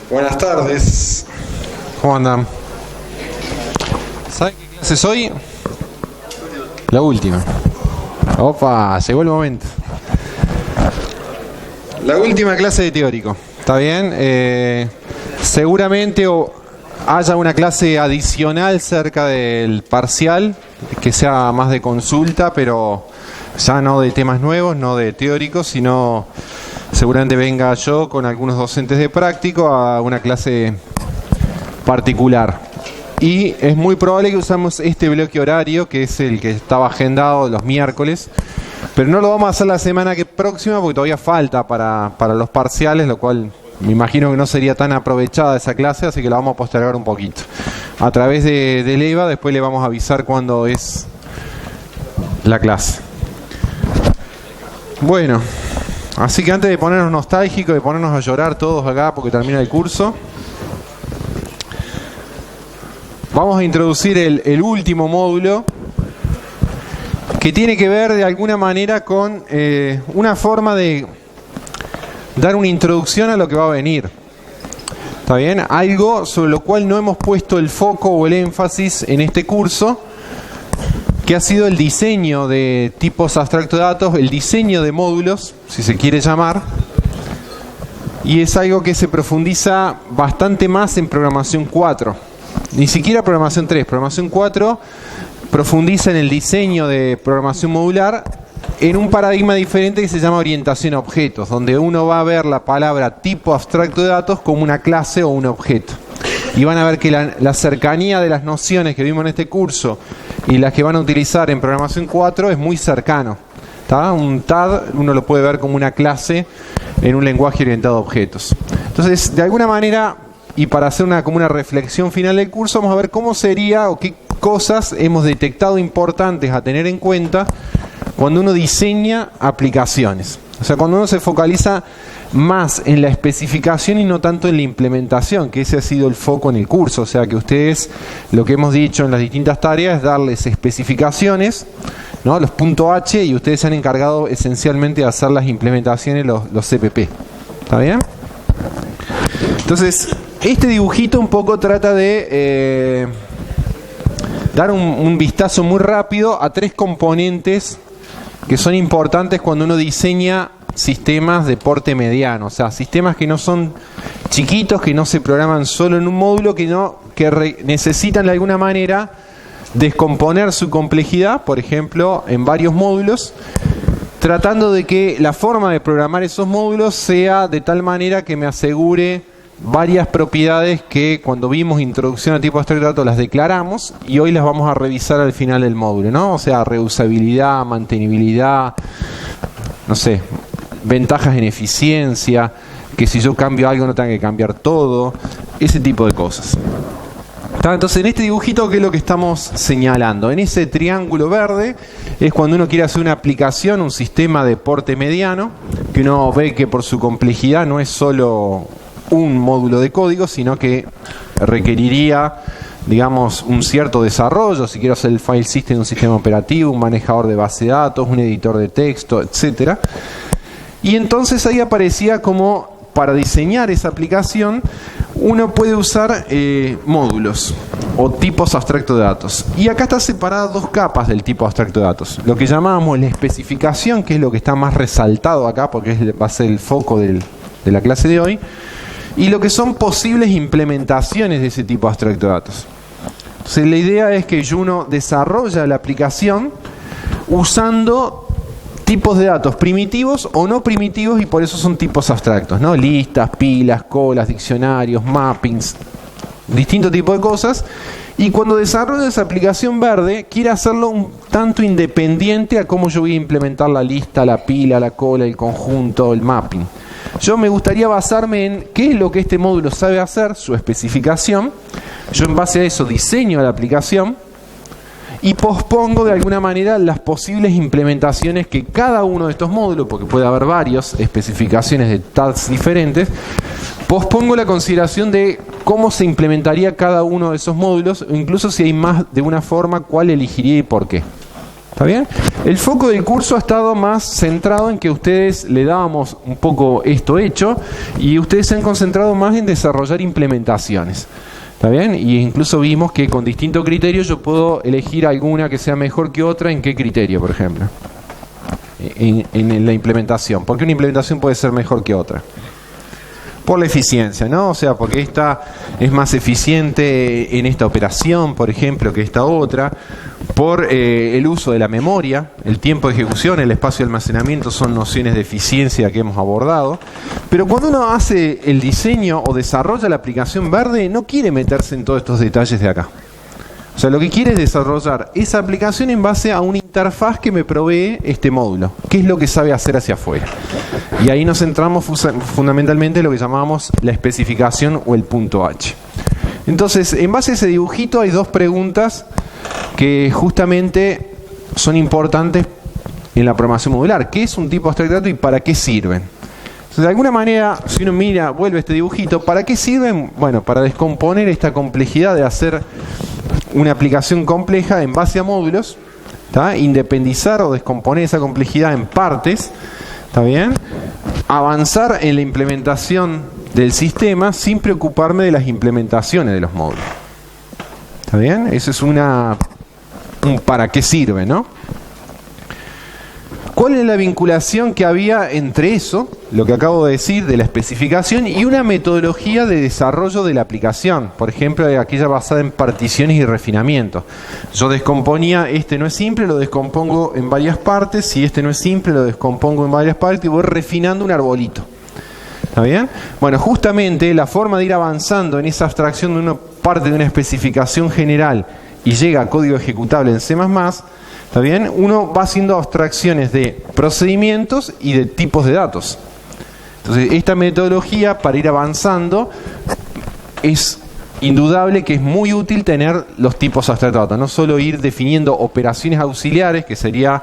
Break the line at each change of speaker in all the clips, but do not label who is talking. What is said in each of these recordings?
Buenas tardes. ¿Cómo andan? ¿Saben qué clase es hoy? La última. Opa, llegó el momento. La última clase de teórico. ¿Está bien? Seguramente haya una clase adicional cerca del parcial, que sea más de consulta, pero ya no de temas nuevos, no de teóricos, sino seguramente venga yo con algunos docentes de práctico a una clase particular. Y es muy probable que usamos este bloque horario, que es el que estaba agendado los miércoles, pero no lo vamos a hacer la semana próxima porque todavía falta para los parciales, lo cual me imagino que no sería tan aprovechada esa clase, así que la vamos a postergar un poquito. A través de EVA después le vamos a avisar cuándo es la clase. Bueno, así que antes de ponernos nostálgicos, de ponernos a llorar todos acá porque termina el curso, vamos a introducir el último módulo, que tiene que ver de alguna manera con una forma de dar una introducción a lo que va a venir. ¿Está bien? Algo sobre lo cual no hemos puesto el foco o el énfasis en este curso, que ha sido el diseño de tipos abstractos de datos, el diseño de módulos, si se quiere llamar, y es algo que se profundiza bastante más en programación 4. Ni siquiera programación 3, programación 4 profundiza en el diseño de programación modular en un paradigma diferente que se llama orientación a objetos, donde uno va a ver la palabra tipo abstracto de datos como una clase o un objeto. Y van a ver que la cercanía de las nociones que vimos en este curso y las que van a utilizar en programación 4 es muy cercano. ¿Tá? Un TAD uno lo puede ver como una clase en un lenguaje orientado a objetos. Entonces, de alguna manera, y para hacer como una reflexión final del curso, vamos a ver cómo sería o qué cosas hemos detectado importantes a tener en cuenta cuando uno diseña aplicaciones. O sea, cuando uno se focaliza más en la especificación y no tanto en la implementación, que ese ha sido el foco en el curso. O sea, que ustedes, lo que hemos dicho en las distintas tareas es darles especificaciones, ¿no? Los .h, y ustedes se han encargado esencialmente de hacer las implementaciones, los CPP. ¿Está bien? Entonces, este dibujito un poco trata de dar un vistazo muy rápido a tres componentes que son importantes cuando uno diseña sistemas de porte mediano, o sea, sistemas que no son chiquitos, que no se programan solo en un módulo, que necesitan de alguna manera descomponer su complejidad, por ejemplo, en varios módulos, tratando de que la forma de programar esos módulos sea de tal manera que me asegure varias propiedades que cuando vimos introducción a tipo abstracto de datos las declaramos y hoy las vamos a revisar al final del módulo, ¿no? O sea, reusabilidad, mantenibilidad, no sé, ventajas en eficiencia, que si yo cambio algo no tenga que cambiar todo, ese tipo de cosas. Entonces, en este dibujito, ¿qué es lo que estamos señalando? En ese triángulo verde es cuando uno quiere hacer una aplicación, un sistema de porte mediano, que uno ve que por su complejidad no es solo un módulo de código, sino que requeriría, digamos, un cierto desarrollo. Si quiero hacer el file system de un sistema operativo, un manejador de base de datos, un editor de texto, etcétera. Y entonces ahí aparecía como para diseñar esa aplicación uno puede usar módulos o tipos abstractos de datos. Y acá está separadas dos capas del tipo abstracto de datos. Lo que llamábamos la especificación, que es lo que está más resaltado acá porque va a ser el foco de la clase de hoy, y lo que son posibles implementaciones de ese tipo abstracto de datos. Entonces, la idea es que uno desarrolla la aplicación usando tipos de datos primitivos o no primitivos, y por eso son tipos abstractos, ¿no? Listas, pilas, colas, diccionarios, mappings, distintos tipos de cosas. Y cuando desarrolla esa aplicación verde, quiere hacerlo un tanto independiente a cómo yo voy a implementar la lista, la pila, la cola, el conjunto, el mapping. Yo me gustaría basarme en qué es lo que este módulo sabe hacer, su especificación. Yo en base a eso diseño la aplicación y pospongo de alguna manera las posibles implementaciones que cada uno de estos módulos, porque puede haber varias especificaciones de tags diferentes, pospongo la consideración de cómo se implementaría cada uno de esos módulos, o incluso si hay más de una forma, cuál elegiría y por qué. ¿Está bien? El foco del curso ha estado más centrado en que ustedes le dábamos un poco esto hecho y ustedes se han concentrado más en desarrollar implementaciones. ¿Está bien? Y incluso vimos que con distintos criterios yo puedo elegir alguna que sea mejor que otra. ¿En qué criterio, por ejemplo? En la implementación. ¿Por qué una implementación puede ser mejor que otra? Por la eficiencia, ¿no? O sea, porque esta es más eficiente en esta operación, por ejemplo, que esta otra. Por el uso de la memoria, el tiempo de ejecución, el espacio de almacenamiento son nociones de eficiencia que hemos abordado. Pero cuando uno hace el diseño o desarrolla la aplicación verde, no quiere meterse en todos estos detalles de acá. O sea, lo que quiere es desarrollar esa aplicación en base a una interfaz que me provee este módulo. ¿Qué es lo que sabe hacer hacia afuera? Y ahí nos centramos fundamentalmente en lo que llamamos la especificación o el punto H. Entonces, en base a ese dibujito hay dos preguntas que justamente son importantes en la programación modular. ¿Qué es un tipo abstracto de datos y para qué sirven? Entonces, de alguna manera, si uno mira, vuelve este dibujito, ¿para qué sirven? Bueno, para descomponer esta complejidad de hacer una aplicación compleja en base a módulos, ¿tá? Independizar o descomponer esa complejidad en partes, ¿está bien? Avanzar en la implementación del sistema sin preocuparme de las implementaciones de los módulos. ¿Está bien? Eso es un para qué sirve, ¿no? ¿Cuál es la vinculación que había entre eso, lo que acabo de decir, de la especificación, y una metodología de desarrollo de la aplicación? Por ejemplo, aquella basada en particiones y refinamiento. Yo descomponía, este no es simple, lo descompongo en varias partes, si este no es simple, lo descompongo en varias partes y voy refinando un arbolito. ¿Está bien? Bueno, justamente la forma de ir avanzando en esa abstracción de una parte de una especificación general y llega a código ejecutable en C++, ¿está bien? Uno va haciendo abstracciones de procedimientos y de tipos de datos. Entonces, esta metodología para ir avanzando es indudable que es muy útil tener los tipos abstractos de datos. No solo ir definiendo operaciones auxiliares, que sería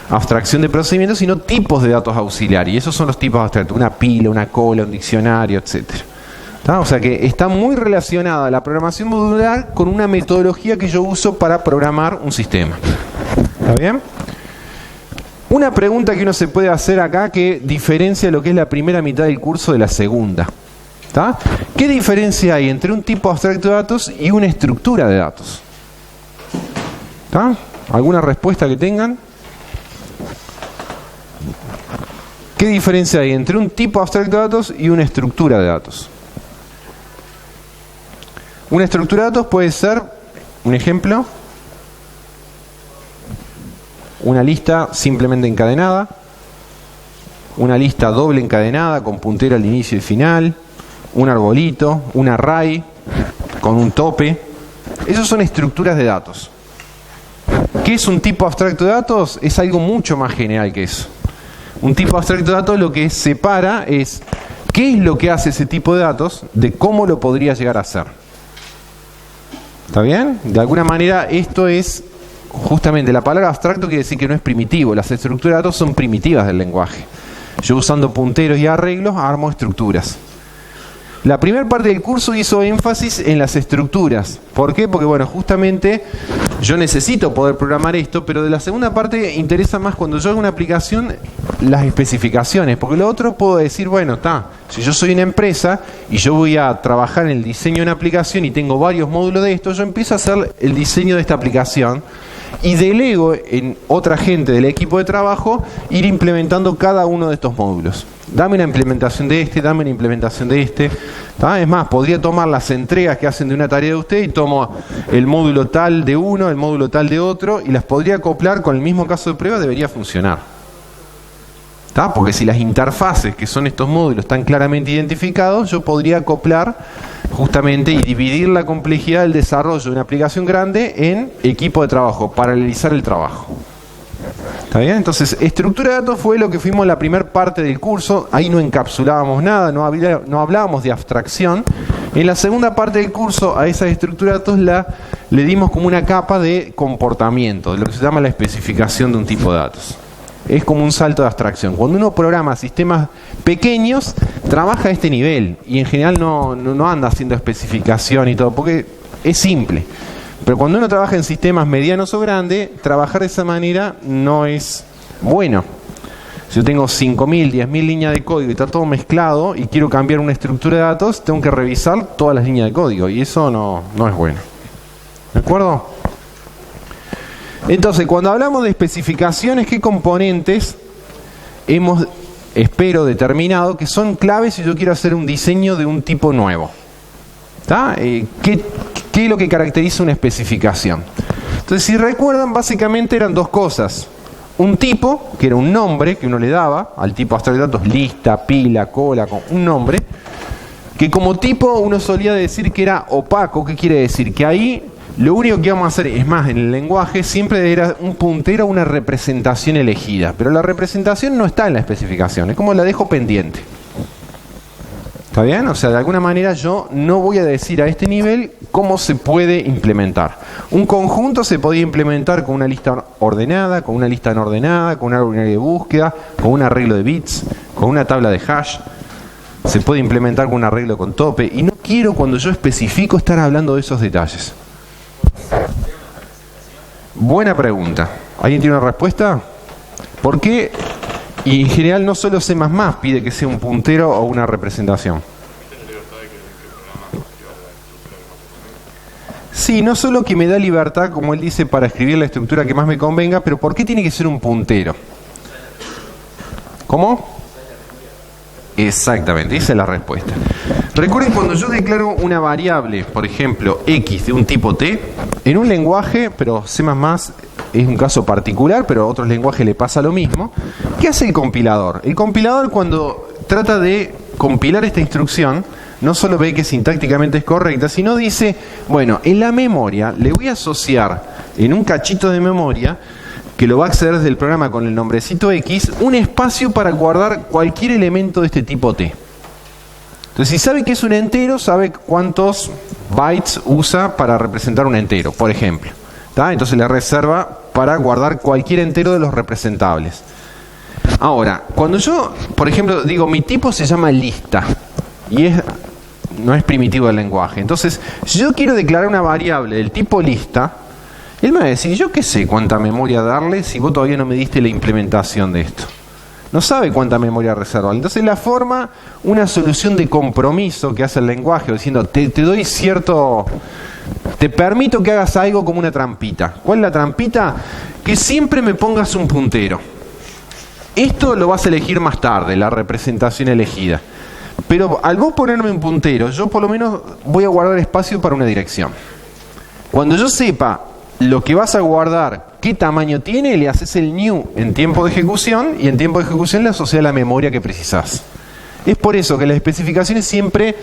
abstracción de procedimientos, sino tipos de datos auxiliares. Y esos son los tipos abstractos. Una pila, una cola, un diccionario, etcétera. O sea que está muy relacionada la programación modular con una metodología que yo uso para programar un sistema. ¿Está bien? Una pregunta que uno se puede hacer acá que diferencia lo que es la primera mitad del curso de la segunda. ¿Está? ¿Qué diferencia hay entre un tipo abstracto de datos y una estructura de datos? ¿Está? ¿Alguna respuesta que tengan? ¿Qué diferencia hay entre un tipo abstracto de datos y una estructura de datos? Una estructura de datos puede ser, un ejemplo, una lista simplemente encadenada, una lista doble encadenada con puntero al inicio y final, un arbolito, un array con un tope. Esos son estructuras de datos. ¿Qué es un tipo abstracto de datos? Es algo mucho más general que eso. Un tipo abstracto de datos lo que separa es qué es lo que hace ese tipo de datos de cómo lo podría llegar a hacer. ¿Está bien? De alguna manera esto es justamente la palabra abstracto, quiere decir que no es primitivo. Las estructuras de datos son primitivas del lenguaje. Yo usando punteros y arreglos armo estructuras. La primera parte del curso hizo énfasis en las estructuras. ¿Por qué? Porque bueno, justamente yo necesito poder programar esto, pero de la segunda parte interesa más cuando yo hago una aplicación las especificaciones, porque lo otro puedo decir, bueno, si yo soy una empresa y yo voy a trabajar en el diseño de una aplicación y tengo varios módulos de esto, yo empiezo a hacer el diseño de esta aplicación y delego en otra gente del equipo de trabajo ir implementando cada uno de estos módulos. Dame una implementación de este, dame una implementación de este. Es más, podría tomar las entregas que hacen de una tarea de usted y tomo el módulo tal de uno, el módulo tal de otro y las podría acoplar con el mismo caso de prueba, debería funcionar. Porque si las interfaces, que son estos módulos, están claramente identificados, yo podría acoplar justamente y dividir la complejidad del desarrollo de una aplicación grande en equipo de trabajo, paralelizar el trabajo. ¿Está bien? Entonces, estructura de datos fue lo que fuimos la primera parte del curso. Ahí no encapsulábamos nada, no hablábamos de abstracción. En la segunda parte del curso, a esa estructura de datos le dimos como una capa de comportamiento, de lo que se llama la especificación de un tipo de datos. Es como un salto de abstracción. Cuando uno programa sistemas pequeños, trabaja a este nivel y en general no anda haciendo especificación y todo, porque es simple. Pero cuando uno trabaja en sistemas medianos o grandes, trabajar de esa manera no es bueno. Si yo tengo 5.000, 10.000 líneas de código y está todo mezclado y quiero cambiar una estructura de datos, tengo que revisar todas las líneas de código y eso no es bueno. ¿De acuerdo? Entonces, cuando hablamos de especificaciones, ¿qué componentes hemos, espero, determinado que son claves si yo quiero hacer un diseño de un tipo nuevo? ¿Está? ¿Qué es lo que caracteriza una especificación? Entonces, si recuerdan, básicamente eran dos cosas. Un tipo, que era un nombre que uno le daba al tipo abstracto de datos, lista, pila, cola, un nombre, que como tipo uno solía decir que era opaco. ¿Qué quiere decir? Que ahí lo único que íbamos a hacer, es más, en el lenguaje siempre era un puntero a una representación elegida, pero la representación no está en la especificación, es como la dejo pendiente. ¿Está bien? O sea, de alguna manera yo no voy a decir a este nivel cómo se puede implementar. Un conjunto se podía implementar con una lista ordenada, con una lista no ordenada, con un árbol binario de búsqueda, con un arreglo de bits, con una tabla de hash. Se puede implementar con un arreglo con tope. Y no quiero, cuando yo especifico, estar hablando de esos detalles. Buena pregunta. ¿Alguien tiene una respuesta? ¿Por qué? Y en general no solo C++ pide que sea un puntero o una representación. Sí, no solo que me da libertad, como él dice, para escribir la estructura que más me convenga, pero ¿por qué tiene que ser un puntero? ¿Cómo? Exactamente, esa es la respuesta. Recuerden, cuando yo declaro una variable, por ejemplo, x de un tipo t, en un lenguaje, pero C++ es un caso particular, pero a otros lenguajes le pasa lo mismo. ¿Qué hace el compilador? El compilador, cuando trata de compilar esta instrucción, no solo ve que sintácticamente es correcta, sino dice, bueno, en la memoria le voy a asociar en un cachito de memoria que lo va a acceder desde el programa con el nombrecito X, un espacio para guardar cualquier elemento de este tipo T. Entonces, si sabe que es un entero, sabe cuántos bytes usa para representar un entero, por ejemplo. ¿Tá? Entonces le reserva para guardar cualquier entero de los representables. Ahora, cuando yo, por ejemplo, digo, mi tipo se llama lista, y no es primitivo del lenguaje. Entonces, si yo quiero declarar una variable del tipo lista, él me va a decir, yo qué sé cuánta memoria darle si vos todavía no me diste la implementación de esto. No sabe cuánta memoria reservar. Entonces la forma, una solución de compromiso que hace el lenguaje, diciendo, te doy cierto, te permito que hagas algo como una trampita. ¿Cuál es la trampita? Que siempre me pongas un puntero. Esto lo vas a elegir más tarde, la representación elegida. Pero al vos ponerme un puntero, yo por lo menos voy a guardar espacio para una dirección. Cuando yo sepa lo que vas a guardar, qué tamaño tiene, le haces el new en tiempo de ejecución y en tiempo de ejecución le asocias la memoria que precisás. Es por eso que en las especificaciones siempre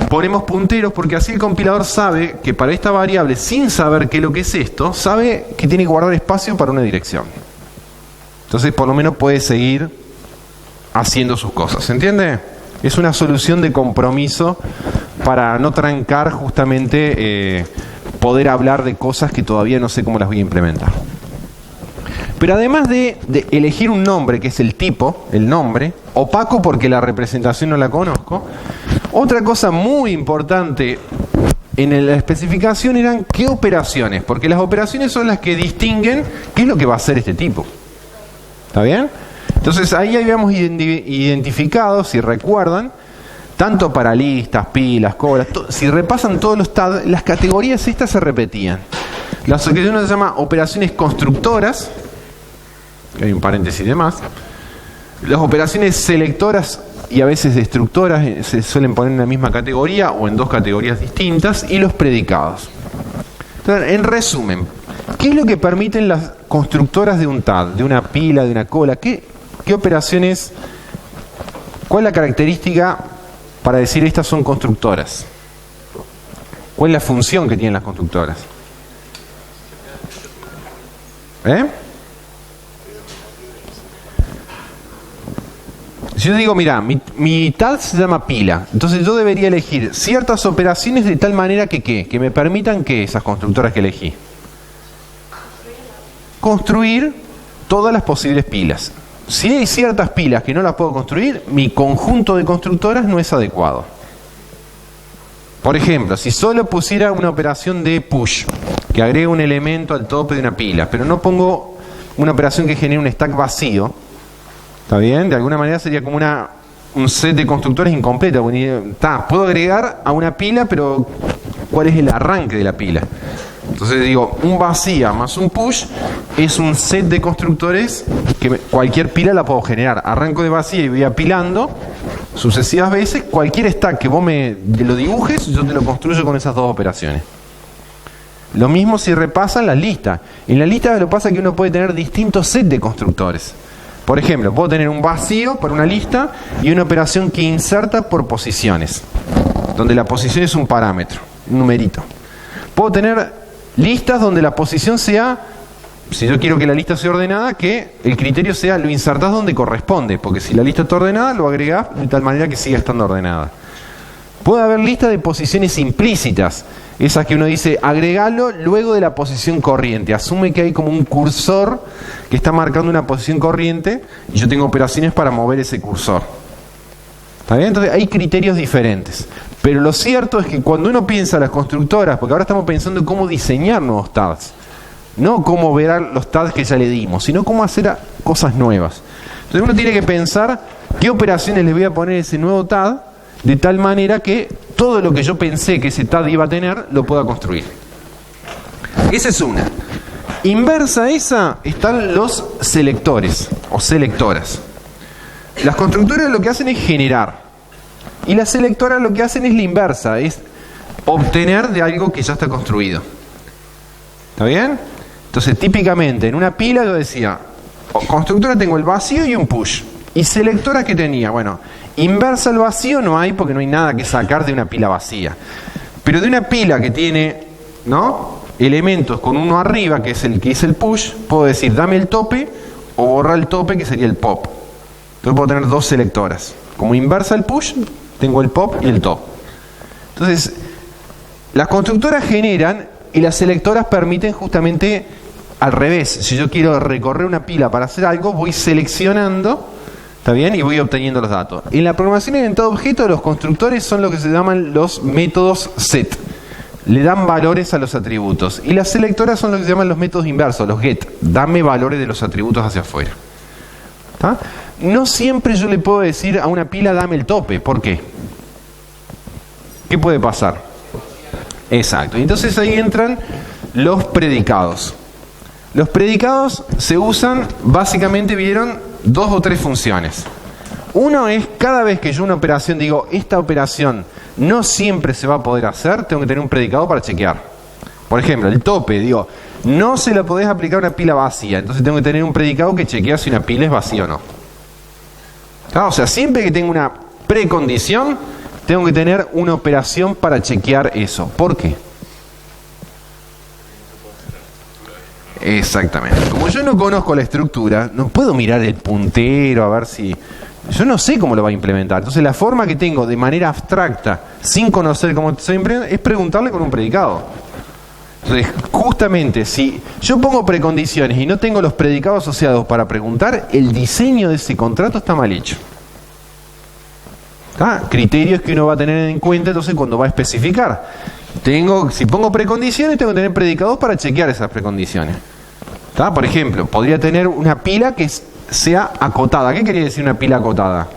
ponemos punteros, porque así el compilador sabe que para esta variable, sin saber qué es lo que es esto, sabe que tiene que guardar espacio para una dirección. Entonces por lo menos puede seguir haciendo sus cosas. ¿Se entiende? Es una solución de compromiso para no trancar justamente poder hablar de cosas que todavía no sé cómo las voy a implementar. Pero además de elegir un nombre, que es el tipo, el nombre, opaco porque la representación no la conozco, otra cosa muy importante en la especificación eran qué operaciones, porque las operaciones son las que distinguen qué es lo que va a hacer este tipo. ¿Está bien? Entonces ahí habíamos identificado, si recuerdan, tanto para listas, pilas, colas, si repasan todos los TAD, las categorías estas se repetían. Las que uno se llama operaciones constructoras, que hay un paréntesis de más, las operaciones selectoras y a veces destructoras se suelen poner en la misma categoría o en dos categorías distintas, y los predicados. Entonces, en resumen, ¿qué es lo que permiten las constructoras de un TAD, de una pila, de una cola? ¿Qué operaciones? ¿Cuál es la característica para decir estas son constructoras? ¿Cuál es la función que tienen las constructoras? Si yo digo, mira, mi TAD se llama pila, entonces yo debería elegir ciertas operaciones de tal manera que me permitan que esas constructoras que elegí. Construir todas las posibles pilas. Si hay ciertas pilas que no las puedo construir, mi conjunto de constructoras no es adecuado. Por ejemplo, si solo pusiera una operación de push, que agrega un elemento al tope de una pila, pero no pongo una operación que genere un stack vacío, ¿está bien? De alguna manera sería como un set de constructores incompleto. Puedo agregar a una pila, pero ¿cuál es el arranque de la pila? Entonces digo, un vacía más un push es un set de constructores que cualquier pila la puedo generar. Arranco de vacía y voy apilando sucesivas veces. Cualquier stack que vos me lo dibujes, yo te lo construyo con esas dos operaciones. Lo mismo si repasan las listas. En la lista lo que pasa es que uno puede tener distintos sets de constructores. Por ejemplo, puedo tener un vacío para una lista y una operación que inserta por posiciones, donde la posición es un parámetro, un numerito. Puedo tener listas donde la posición sea, si yo quiero que la lista sea ordenada, que el criterio sea lo insertás donde corresponde, porque si la lista está ordenada, lo agregás de tal manera que siga estando ordenada. Puede haber listas de posiciones implícitas, esas que uno dice, agregalo luego de la posición corriente. Asume que hay como un cursor que está marcando una posición corriente y yo tengo operaciones para mover ese cursor. ¿Está bien? Entonces hay criterios diferentes. Pero lo cierto es que cuando uno piensa en las constructoras, porque ahora estamos pensando en cómo diseñar nuevos tags, no cómo ver los tags que ya le dimos, sino cómo hacer cosas nuevas. Entonces uno tiene que pensar qué operaciones le voy a poner a ese nuevo tag, de tal manera que todo lo que yo pensé que ese tag iba a tener, lo pueda construir. Esa es una. Inversa a esa están los selectores o selectoras. Las constructoras lo que hacen es generar. Y las selectoras lo que hacen es la inversa, es obtener de algo que ya está construido. ¿Está bien? Entonces, típicamente, en una pila yo decía, constructora tengo el vacío y un push. ¿Y selectora qué tenía? Bueno, inversa al vacío no hay porque no hay nada que sacar de una pila vacía. Pero de una pila que tiene, ¿no?, elementos con uno arriba, que es el que hice el push, puedo decir, dame el tope o borrar el tope, que sería el pop. Entonces puedo tener dos selectoras. Como inversa el push, tengo el pop y el top. Entonces, las constructoras generan y las selectoras permiten justamente al revés. Si yo quiero recorrer una pila para hacer algo, voy seleccionando, ¿está bien? Y voy obteniendo los datos. En la programación orientada a objetos, los constructores son lo que se llaman los métodos set. Le dan valores a los atributos. Y las selectoras son lo que se llaman los métodos inversos, los get. Dame valores de los atributos hacia afuera. ¿Está? No siempre yo le puedo decir a una pila dame el tope. ¿Por qué? ¿Qué puede pasar? Exacto. Y entonces ahí entran los predicados. Los predicados se usan, básicamente vieron, dos o tres funciones. Uno es cada vez que yo una operación digo, esta operación no siempre se va a poder hacer, tengo que tener un predicado para chequear. Por ejemplo, el tope, digo, no se lo podés aplicar a una pila vacía, entonces tengo que tener un predicado que chequea si una pila es vacía o no. O sea, siempre que tengo una precondición, tengo que tener una operación para chequear eso. ¿Por qué? Exactamente. Como yo no conozco la estructura, no puedo mirar el puntero a ver si... Yo no sé cómo lo va a implementar. Entonces la forma que tengo de manera abstracta, sin conocer cómo se implementa, es preguntarle con un predicado. Entonces, justamente, si yo pongo precondiciones y no tengo los predicados asociados para preguntar, el diseño de ese contrato está mal hecho. ¿Está? Criterios que uno va a tener en cuenta entonces cuando va a especificar. Si pongo precondiciones, tengo que tener predicados para chequear esas precondiciones. ¿Está? Por ejemplo, podría tener una pila que sea acotada. ¿Qué quería decir una pila acotada?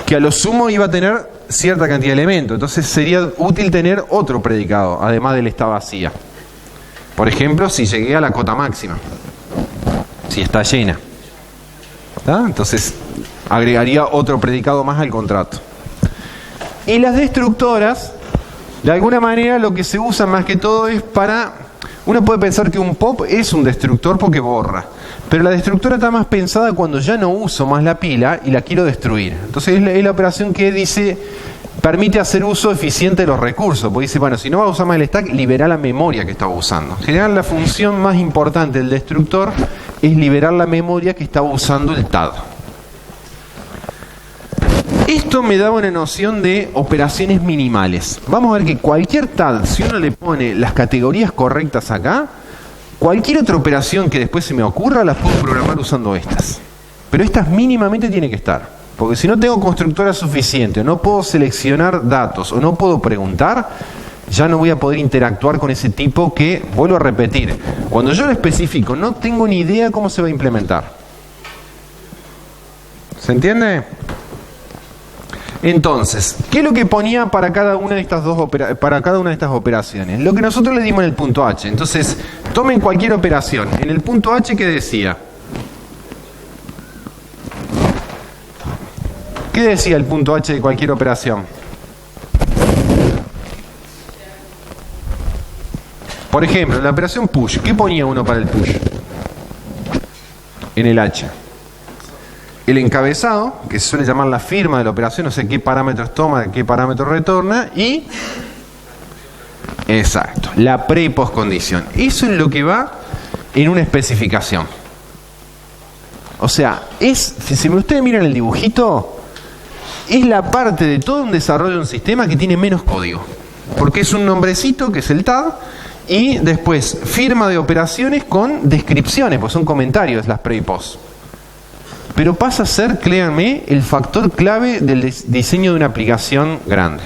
Que a lo sumo iba a tener cierta cantidad de elementos. Entonces sería útil tener otro predicado, además del está vacía. Por ejemplo, si llegué a la cota máxima, si está llena. ¿Está? Entonces agregaría otro predicado más al contrato. Y las destructoras, de alguna manera lo que se usa más que todo es para... Uno puede pensar que un pop es un destructor porque borra, pero la destructora está más pensada cuando ya no uso más la pila y la quiero destruir. Entonces es la operación que dice, permite hacer uso eficiente de los recursos, porque dice, bueno, si no va a usar más el stack, libera la memoria que estaba usando. En general la función más importante del destructor es liberar la memoria que estaba usando el TAD. Esto me da una noción de operaciones minimales. Vamos a ver que cualquier TAD, si uno le pone las categorías correctas acá, cualquier otra operación que después se me ocurra, las puedo programar usando estas. Pero estas mínimamente tienen que estar. Porque si no tengo constructora suficiente, o no puedo seleccionar datos, o no puedo preguntar, ya no voy a poder interactuar con ese tipo que, vuelvo a repetir, cuando yo lo especifico, no tengo ni idea cómo se va a implementar. ¿Se entiende? Entonces, ¿qué es lo que ponía para cada una de estas operaciones? Lo que nosotros le dimos en el punto H. Entonces, tomen cualquier operación. En el punto H, ¿qué decía? ¿Qué decía el punto H de cualquier operación? Por ejemplo, en la operación push, ¿qué ponía uno para el push? En el H. El encabezado, que se suele llamar la firma de la operación, no sé qué parámetros toma, qué parámetros retorna, y exacto, la pre y postcondición. Eso es lo que va en una especificación. O sea, si ustedes miran el dibujito, es la parte de todo un desarrollo de un sistema que tiene menos código. Porque es un nombrecito, que es el TAD, y después firma de operaciones con descripciones, pues son comentarios las pre y post. Pero pasa a ser, créanme, el factor clave del diseño de una aplicación grande.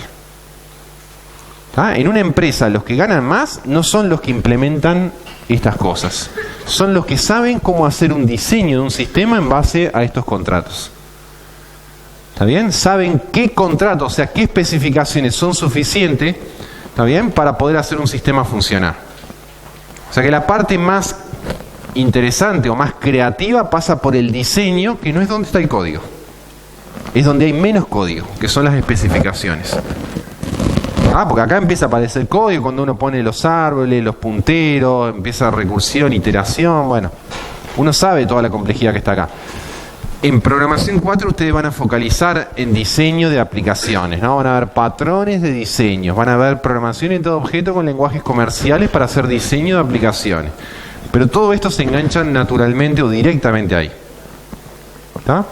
¿Ah? En una empresa, los que ganan más no son los que implementan estas cosas. Son los que saben cómo hacer un diseño de un sistema en base a estos contratos. ¿Está bien? Saben qué contratos, o sea, qué especificaciones son suficientes, ¿está bien?, para poder hacer un sistema funcionar. O sea que la parte más interesante o más creativa pasa por el diseño, que no es donde está el código, es donde hay menos código, que son las especificaciones. Porque acá empieza a aparecer código cuando uno pone los árboles, los punteros, empieza recursión, iteración, bueno, uno sabe toda la complejidad que está acá. En programación 4 ustedes van a focalizar en diseño de aplicaciones, ¿no? Van a ver patrones de diseño, van a ver programación en todo objeto con lenguajes comerciales para hacer diseño de aplicaciones. Pero todo esto se engancha naturalmente o directamente ahí. ¿Está?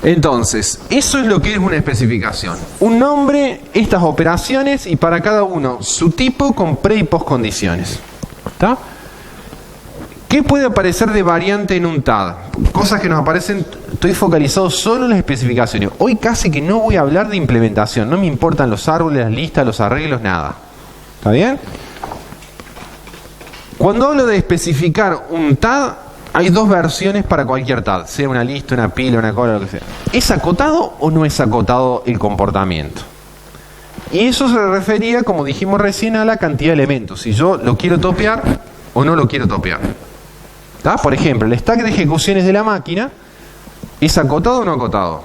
Entonces, eso es lo que es una especificación. Un nombre, estas operaciones y para cada uno su tipo con pre y post condiciones. ¿Está? ¿Qué puede aparecer de variante en un TAD? Cosas que nos aparecen, estoy focalizado solo en las especificaciones. Hoy casi que no voy a hablar de implementación. No me importan los árboles, las listas, los arreglos, nada. ¿Está bien? Cuando hablo de especificar un TAD, hay dos versiones para cualquier TAD, sea una lista, una pila, una cola, lo que sea. ¿Es acotado o no es acotado el comportamiento? Y eso se refería, como dijimos recién, a la cantidad de elementos. Si yo lo quiero topear o no lo quiero topear. ¿Tá? Por ejemplo, el stack de ejecuciones de la máquina, ¿es acotado o no acotado?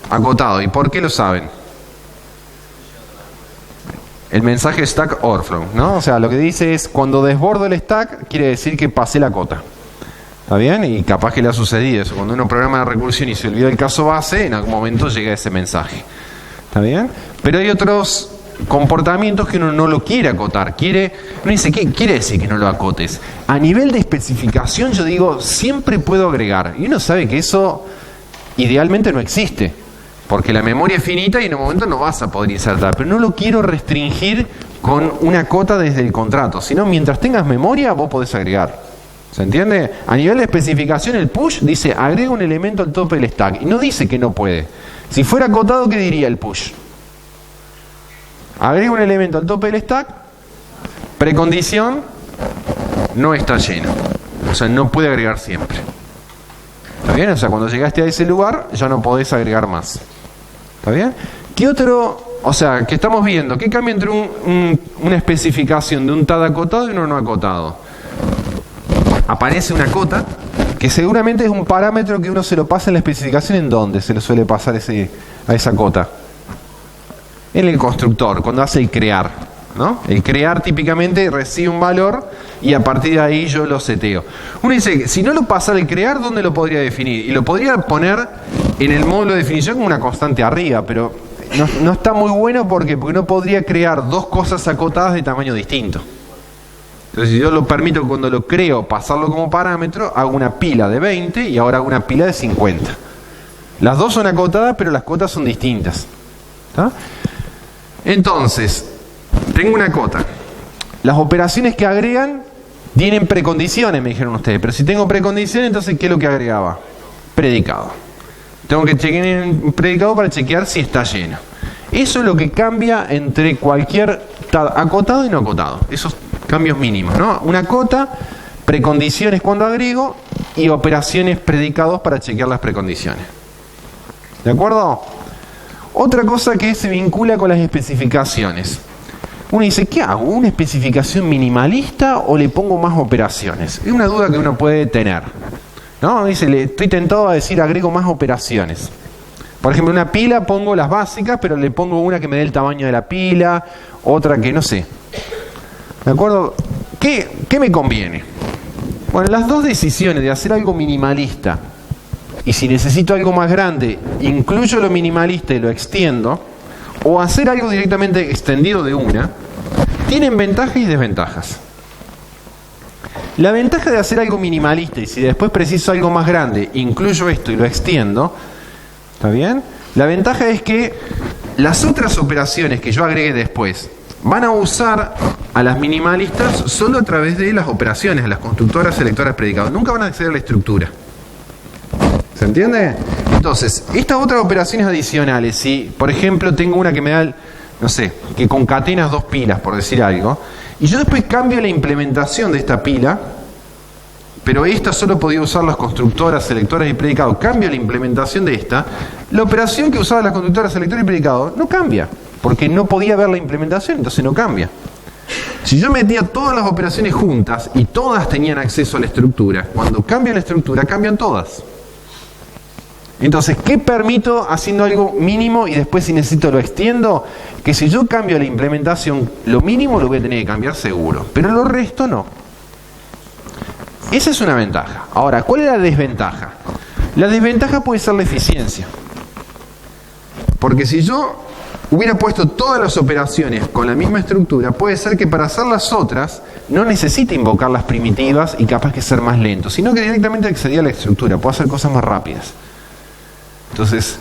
Acotado. ¿Y por qué lo saben? El mensaje stack overflow, ¿no? O sea, lo que dice es, cuando desbordo el stack, quiere decir que pasé la cota. ¿Está bien? Y capaz que le ha sucedido eso. Cuando uno programa la recursión y se olvida el caso base, en algún momento llega ese mensaje. ¿Está bien? Pero hay otros comportamientos que uno no lo quiere acotar. Uno dice, ¿qué quiere decir que no lo acotes? A nivel de especificación, yo digo, siempre puedo agregar. Y uno sabe que eso idealmente no existe. Porque la memoria es finita y en un momento no vas a poder insertar. Pero no lo quiero restringir con una cota desde el contrato. Sino mientras tengas memoria, vos podés agregar. ¿Se entiende? A nivel de especificación, el push dice, agrega un elemento al tope del stack. Y no dice que no puede. Si fuera acotado, ¿qué diría el push? Agrega un elemento al tope del stack, precondición, no está lleno. O sea, no puede agregar siempre. ¿Está bien? O sea, cuando llegaste a ese lugar, ya no podés agregar más. ¿Está bien? ¿Qué otro? O sea, que estamos viendo, ¿qué cambia entre una especificación de un TAD acotado y uno no acotado? Aparece una cota, que seguramente es un parámetro que uno se lo pasa en la especificación. ¿En dónde se le suele pasar a esa cota? En el constructor, cuando hace el crear, ¿no? El crear típicamente recibe un valor y a partir de ahí yo lo seteo. Uno dice, si no lo pasara el crear, ¿dónde lo podría definir? Y lo podría poner en el módulo de definición como una constante arriba, pero no está muy bueno porque uno podría crear dos cosas acotadas de tamaño distinto. Entonces, si yo lo permito cuando lo creo pasarlo como parámetro, hago una pila de 20 y ahora hago una pila de 50. Las dos son acotadas, pero las cotas son distintas. ¿Está? Entonces, tengo una cota. Las operaciones que agregan Tienen precondiciones, me dijeron ustedes, pero si tengo precondiciones, entonces ¿qué es lo que agregaba? Predicado. Tengo que chequear en un predicado para chequear si está lleno. Eso es lo que cambia entre cualquier acotado y no acotado. Esos cambios mínimos, ¿no? Una cota, precondiciones cuando agrego y operaciones predicados para chequear las precondiciones. ¿De acuerdo? Otra cosa que se vincula con las especificaciones. Uno dice, ¿qué hago? ¿Una especificación minimalista o le pongo más operaciones? Es una duda que uno puede tener, ¿no? Dice, estoy tentado a decir agrego más operaciones. Por ejemplo, una pila pongo las básicas, pero le pongo una que me dé el tamaño de la pila, otra que no sé. ¿De acuerdo? ¿Qué me conviene? Bueno, las dos decisiones de hacer algo minimalista y si necesito algo más grande, incluyo lo minimalista y lo extiendo, o hacer algo directamente extendido de una, tienen ventajas y desventajas. La ventaja de hacer algo minimalista y si después preciso algo más grande, incluyo esto y lo extiendo, ¿está bien? La ventaja es que las otras operaciones que yo agregue después van a usar a las minimalistas solo a través de las operaciones, a las constructoras, selectoras, predicados. Nunca van a acceder a la estructura. ¿Se entiende? Entonces, estas otras operaciones adicionales, si por ejemplo tengo una que me da, no sé, que concatenas dos pilas, por decir algo, y yo después cambio la implementación de esta pila, pero esta solo podía usar las constructoras, selectoras y predicados, cambio la implementación de esta, la operación que usaba las constructoras, selectoras y predicados no cambia, porque no podía ver la implementación, entonces no cambia. Si yo metía todas las operaciones juntas y todas tenían acceso a la estructura, cuando cambio la estructura, cambian todas. Entonces, ¿qué permito haciendo algo mínimo y después si necesito lo extiendo? Que si yo cambio la implementación, lo mínimo lo voy a tener que cambiar seguro, pero lo resto no. Esa es una ventaja. Ahora, ¿cuál es la desventaja? La desventaja puede ser la eficiencia. Porque si yo hubiera puesto todas las operaciones con la misma estructura, puede ser que para hacer las otras no necesite invocar las primitivas y capaz que ser más lento, sino que directamente accedía a la estructura, puedo hacer cosas más rápidas. Entonces,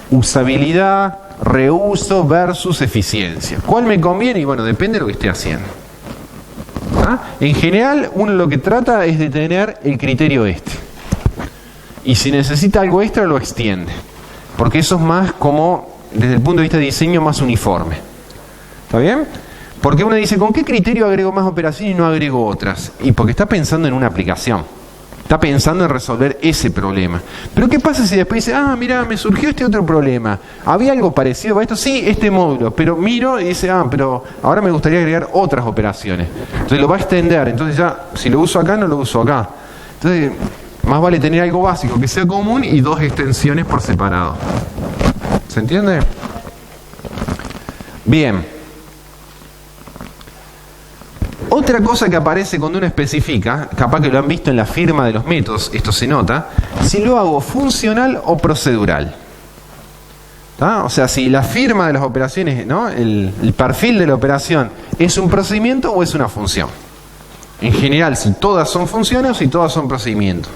usabilidad, reuso versus eficiencia. ¿Cuál me conviene? Y bueno, depende de lo que esté haciendo. ¿Ah? En general, uno lo que trata es de tener el criterio este. Y si necesita algo extra, lo extiende. Porque eso es más como, desde el punto de vista de diseño, más uniforme. ¿Está bien? Porque uno dice, ¿con qué criterio agrego más operaciones y no agrego otras? Y porque está pensando en una aplicación. Está pensando en resolver ese problema. Pero ¿qué pasa si después dice, mira, me surgió este otro problema? ¿Había algo parecido a esto? Sí, este módulo. Pero miro y dice, pero ahora me gustaría agregar otras operaciones. Entonces lo va a extender. Entonces ya, si lo uso acá, no lo uso acá. Entonces, más vale tener algo básico que sea común y dos extensiones por separado. ¿Se entiende? Bien. Otra cosa que aparece cuando uno especifica, capaz que lo han visto en la firma de los métodos, esto se nota, si lo hago funcional o procedural. ¿Tá? O sea, si la firma de las operaciones, ¿no? el perfil de la operación es un procedimiento o es una función. En general, si todas son funciones o si todas son procedimientos.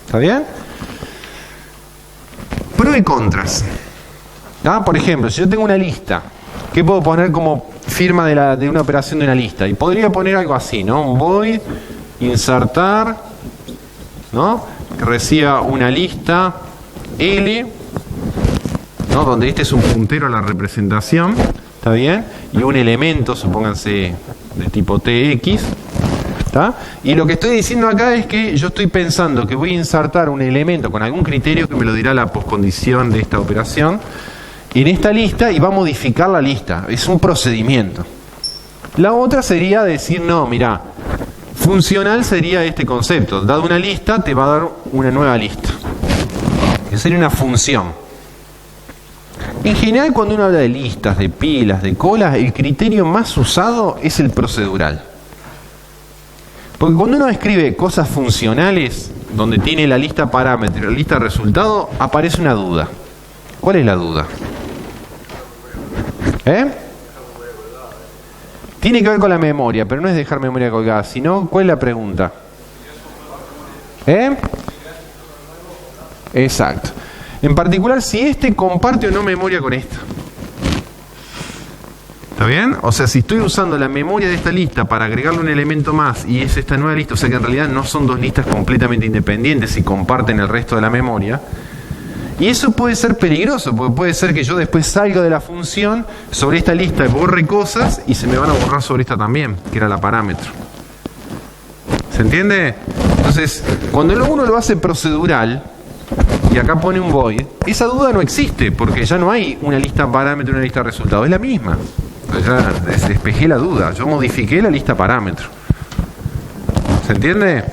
¿Está bien? Pros y contras. ¿Tá? Por ejemplo, si yo tengo una lista, ¿qué puedo poner como firma de una operación de una lista? Y podría poner algo así, ¿no? Un void, insertar, ¿no? Que reciba una lista L, ¿no? Donde este es un puntero a la representación, ¿está bien? Y un elemento, supónganse, de tipo TX, ¿está? Y lo que estoy diciendo acá es que yo estoy pensando que voy a insertar un elemento con algún criterio que me lo dirá la poscondición de esta operación en esta lista y va a modificar la lista. Es un procedimiento. La otra sería decir, no, mira, funcional sería este concepto. Dado una lista, te va a dar una nueva lista. Que sería una función. En general, cuando uno habla de listas, de pilas, de colas, el criterio más usado es el procedural. Porque cuando uno escribe cosas funcionales, donde tiene la lista parámetro, la lista resultado, aparece una duda. ¿Cuál es la duda? Tiene que ver con la memoria, pero no es dejar memoria colgada, sino, ¿cuál es la pregunta? Exacto. En particular, si este comparte o no memoria con esta. ¿Está ¿Está bien? O sea, si estoy usando la memoria de esta lista para agregarle un elemento más y es esta nueva lista, o sea que en realidad no son dos listas completamente independientes y comparten el resto de la memoria. Y eso puede ser peligroso, porque puede ser que yo después salga de la función sobre esta lista, borre cosas y se me van a borrar sobre esta también, que era la parámetro. ¿Se entiende? Entonces, cuando uno lo hace procedural, y acá pone un void, esa duda no existe, porque ya no hay una lista parámetro y una lista resultado, es la misma. Ya despejé la duda, yo modifiqué la lista parámetro. ¿Se entiende?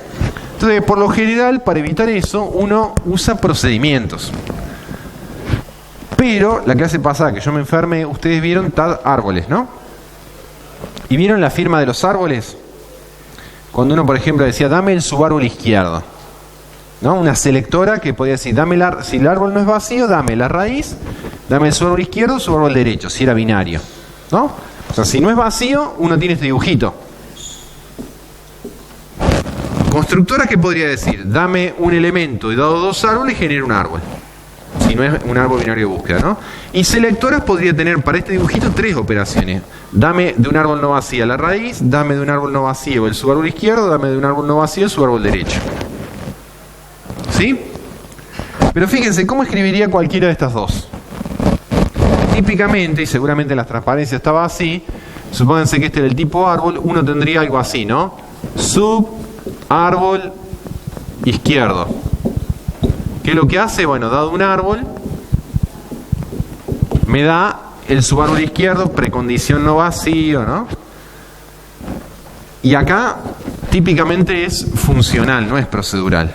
Entonces, por lo general, para evitar eso, uno usa procedimientos. Pero la clase pasada que yo me enfermé, ustedes vieron árboles, ¿no? ¿Y vieron la firma de los árboles? Cuando uno, por ejemplo, decía, dame el subárbol izquierdo, ¿no? Una selectora que podía decir, si el árbol no es vacío, dame la raíz, dame el subárbol izquierdo, subárbol derecho, si era binario, ¿no? O sea, si no es vacío, uno tiene este dibujito. Constructora, ¿qué podría decir? Dame un elemento y dado dos árboles, genera un árbol. Si no es un árbol binario de búsqueda, ¿no? Y selectoras podría tener para este dibujito tres operaciones. Dame de un árbol no vacío la raíz, dame de un árbol no vacío el subárbol izquierdo, dame de un árbol no vacío el subárbol derecho. ¿Sí? Pero fíjense, ¿cómo escribiría cualquiera de estas dos? Típicamente, y seguramente en las transparencias estaba así, supónganse que este era el tipo árbol, uno tendría algo así, ¿no? Árbol izquierdo. ¿Qué es lo que hace? Bueno, dado un árbol, me da el subárbol izquierdo, precondición no vacío, ¿no? Y acá típicamente es funcional, no es procedural.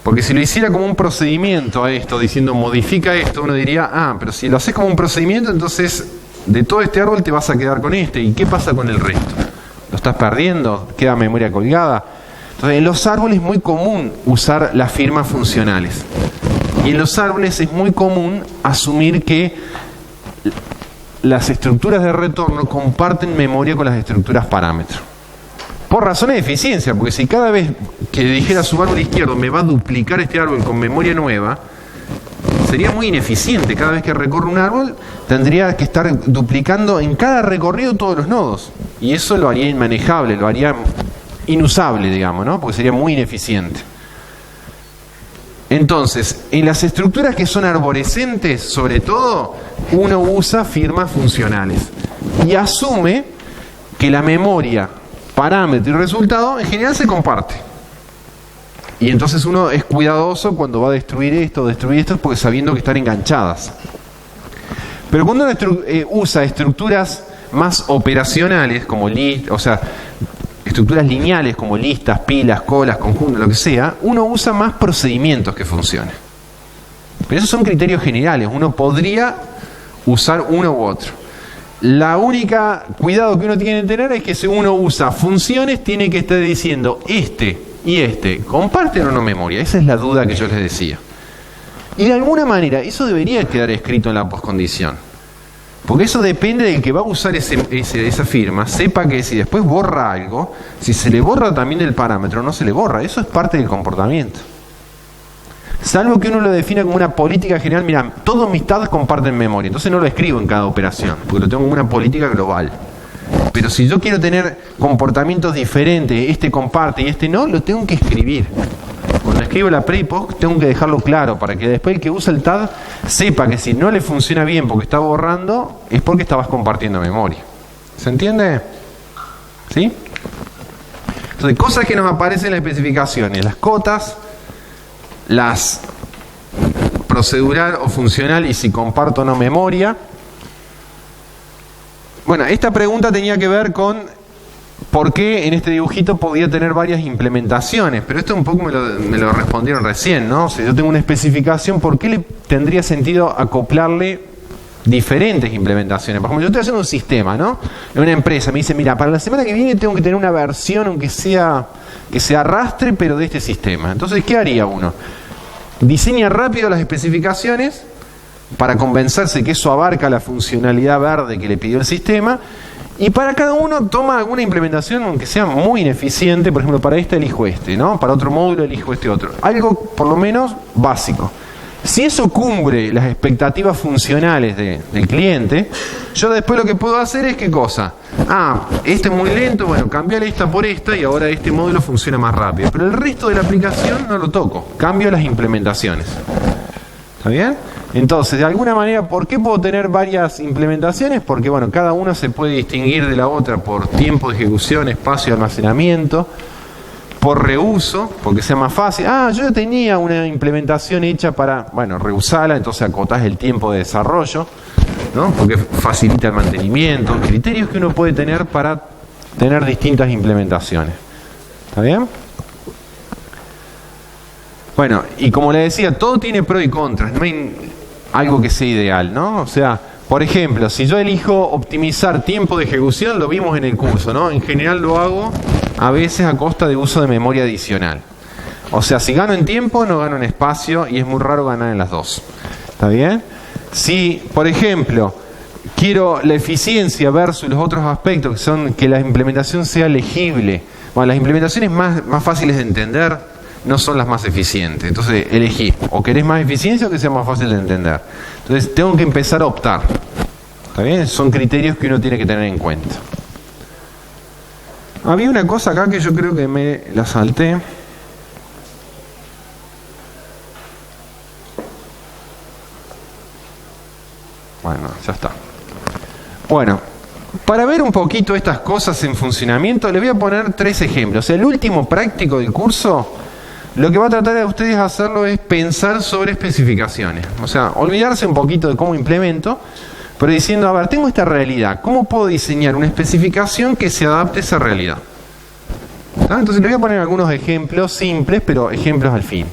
Porque si lo hiciera como un procedimiento a esto, diciendo modifica esto, uno diría, pero si lo haces como un procedimiento, entonces de todo este árbol te vas a quedar con este. ¿Y qué pasa con el resto? ¿Lo estás perdiendo? ¿Queda memoria colgada? Entonces, en los árboles es muy común usar las firmas funcionales. Y en los árboles es muy común asumir que las estructuras de retorno comparten memoria con las estructuras parámetros. Por razones de eficiencia, porque si cada vez que dijera su árbol izquierdo me va a duplicar este árbol con memoria nueva, sería muy ineficiente. Cada vez que recorre un árbol tendría que estar duplicando en cada recorrido todos los nodos. Y eso lo haría inmanejable, lo haría inusable, digamos, ¿no? Porque sería muy ineficiente. Entonces, en las estructuras que son arborescentes, sobre todo, uno usa firmas funcionales y asume que la memoria, parámetro y resultado en general se comparte. Y entonces uno es cuidadoso cuando va a destruir esto, porque sabiendo que están enganchadas. Pero cuando uno usa estructuras más operacionales, como estructuras lineales como listas, pilas, colas, conjuntos, lo que sea, uno usa más procedimientos que funcionen. Pero esos son criterios generales, uno podría usar uno u otro. La única cuidado que uno tiene que tener es que si uno usa funciones, tiene que estar diciendo este y este, ¿comparten o no memoria? Esa es la duda que yo les decía. Y de alguna manera, eso debería quedar escrito en la poscondición. Porque eso depende del que va a usar esa firma, sepa que si después borra algo, si se le borra también el parámetro, no se le borra. Eso es parte del comportamiento. Salvo que uno lo defina como una política general, mira, todos mis tags comparten memoria, entonces no lo escribo en cada operación, porque lo tengo como una política global. Pero si yo quiero tener comportamientos diferentes, este comparte y este no, lo tengo que escribir. Cuando escribo la pre y post, tengo que dejarlo claro para que después el que usa el tag sepa que si no le funciona bien porque está borrando, es porque estabas compartiendo memoria. ¿Se entiende? ¿Sí? Entonces, cosas que nos aparecen en las especificaciones, las cotas, las procedural o funcional y si comparto o no memoria. Bueno, esta pregunta tenía que ver con por qué en este dibujito podía tener varias implementaciones, pero esto un poco me lo respondieron recién, ¿no? Si yo tengo una especificación, ¿por qué le tendría sentido acoplarle diferentes implementaciones? Por ejemplo, yo estoy haciendo un sistema, ¿no? En una empresa me dice, mira, para la semana que viene tengo que tener una versión, aunque sea que se arrastre, pero de este sistema. Entonces, ¿qué haría uno? Diseña rápido las especificaciones para convencerse que eso abarca la funcionalidad verde que le pidió el sistema, y para cada uno toma alguna implementación aunque sea muy ineficiente. Por ejemplo, para este elijo este, ¿no? Para otro módulo elijo este otro. Algo por lo menos básico. Si eso cumple las expectativas funcionales del cliente, yo después lo que puedo hacer es ¿qué cosa? Este es muy lento, bueno, cambiar esta por esta y ahora este módulo funciona más rápido. Pero el resto de la aplicación no lo toco, cambio las implementaciones. ¿Está bien? Entonces, de alguna manera, ¿por qué puedo tener varias implementaciones? Porque, bueno, cada una se puede distinguir de la otra por tiempo de ejecución, espacio de almacenamiento, por reuso, porque sea más fácil. Yo ya tenía una implementación hecha para, bueno, reusarla, entonces acotás el tiempo de desarrollo, ¿no? Porque facilita el mantenimiento, criterios que uno puede tener para tener distintas implementaciones. ¿Está bien? Bueno, y como le decía, todo tiene pros y contras, no hay algo que sea ideal, ¿no? O sea, por ejemplo, si yo elijo optimizar tiempo de ejecución, lo vimos en el curso, ¿no? En general lo hago a veces a costa de uso de memoria adicional. O sea, si gano en tiempo, no gano en espacio y es muy raro ganar en las dos. ¿Está bien? Si, por ejemplo, quiero la eficiencia versus los otros aspectos, que son que la implementación sea legible. Bueno, las implementaciones más fáciles de entender no son las más eficientes. Entonces elegí, o querés más eficiencia o que sea más fácil de entender. Entonces tengo que empezar a optar. ¿Está bien? Son criterios que uno tiene que tener en cuenta. Había una cosa acá que yo creo que me la salté. Bueno, ya está. Bueno, para ver un poquito estas cosas en funcionamiento, les voy a poner 3 ejemplos. El último práctico del curso, lo que va a tratar de ustedes hacerlo es pensar sobre especificaciones. O sea, olvidarse un poquito de cómo implemento, pero diciendo, a ver, tengo esta realidad, ¿cómo puedo diseñar una especificación que se adapte a esa realidad? Entonces les voy a poner algunos ejemplos simples, pero ejemplos al fin.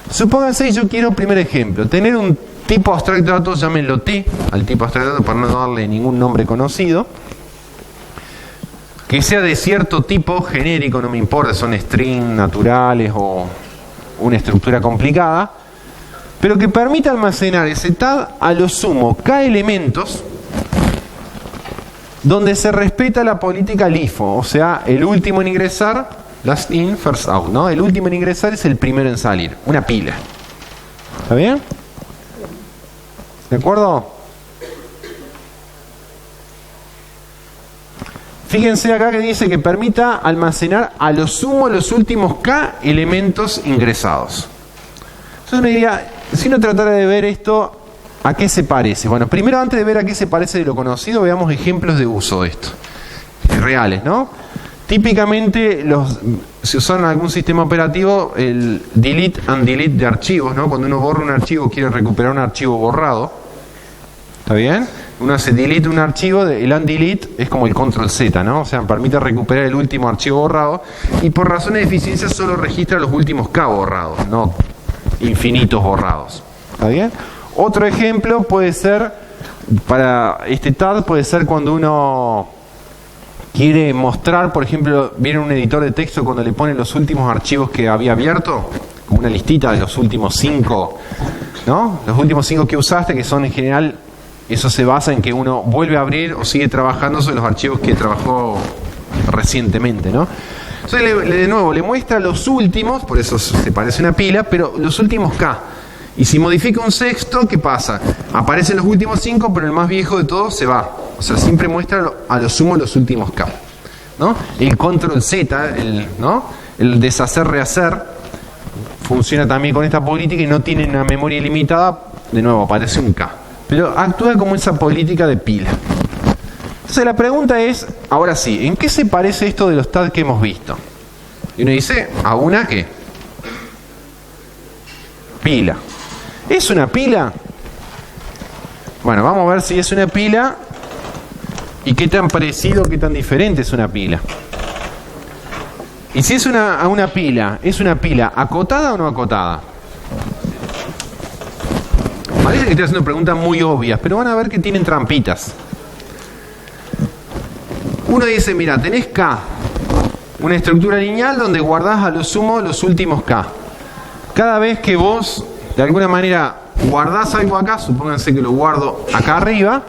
Supónganse, yo quiero, primer ejemplo, tener un tipo abstracto de datos, llámenlo T, al tipo abstracto de datos para no darle ningún nombre conocido, que sea de cierto tipo genérico, no me importa, son string naturales o una estructura complicada, pero que permita almacenar ese tag a lo sumo K elementos donde se respeta la política LIFO, o sea, el último en ingresar, last in, first out, ¿no? El último en ingresar es el primero en salir, una pila. ¿Está bien? ¿De acuerdo? Fíjense acá que dice que permita almacenar a lo sumo los últimos K elementos ingresados. Entonces uno diría, si uno tratara de ver esto, ¿a qué se parece? Bueno, primero antes de ver a qué se parece de lo conocido, veamos ejemplos de uso de esto. Reales, ¿no? Típicamente se usa en algún sistema operativo el delete and delete de archivos, ¿no? Cuando uno borra un archivo, quiere recuperar un archivo borrado. ¿Está bien? Uno hace delete un archivo, el undelete es como el control Z, ¿no? O sea, permite recuperar el último archivo borrado y por razones de eficiencia solo registra los últimos K borrados, no infinitos borrados. ¿Está bien? Otro ejemplo puede ser, para este tag, puede ser cuando uno quiere mostrar, por ejemplo, viene un editor de texto cuando le pone los últimos archivos que había abierto, como una listita de los últimos 5, ¿no? Los últimos 5 que usaste, que son en general, eso se basa en que uno vuelve a abrir o sigue trabajando sobre los archivos que trabajó recientemente, ¿no? Entonces, de nuevo, le muestra los últimos, por eso se parece una pila, pero los últimos K. Y si modifica un sexto, ¿qué pasa? Aparecen los últimos 5, pero el más viejo de todos se va. O sea, siempre muestra a lo sumo los últimos K, ¿no? El control Z, ¿no? El deshacer, rehacer, funciona también con esta política y no tiene una memoria ilimitada. De nuevo, aparece un K. Pero actúa como esa política de pila. Entonces la pregunta es, ahora sí, ¿en qué se parece esto de los tags que hemos visto? Y uno dice, ¿a una qué? Pila. ¿Es una pila? Bueno, vamos a ver si es una pila y qué tan parecido, qué tan diferente es una pila. Y si es una pila, ¿es una pila acotada o no acotada? Parece que estoy haciendo preguntas muy obvias, pero van a ver que tienen trampitas. Uno dice, mira, tenés K, una estructura lineal donde guardás a lo sumo los últimos K. Cada vez que vos, de alguna manera, guardás algo acá, supónganse que lo guardo acá arriba,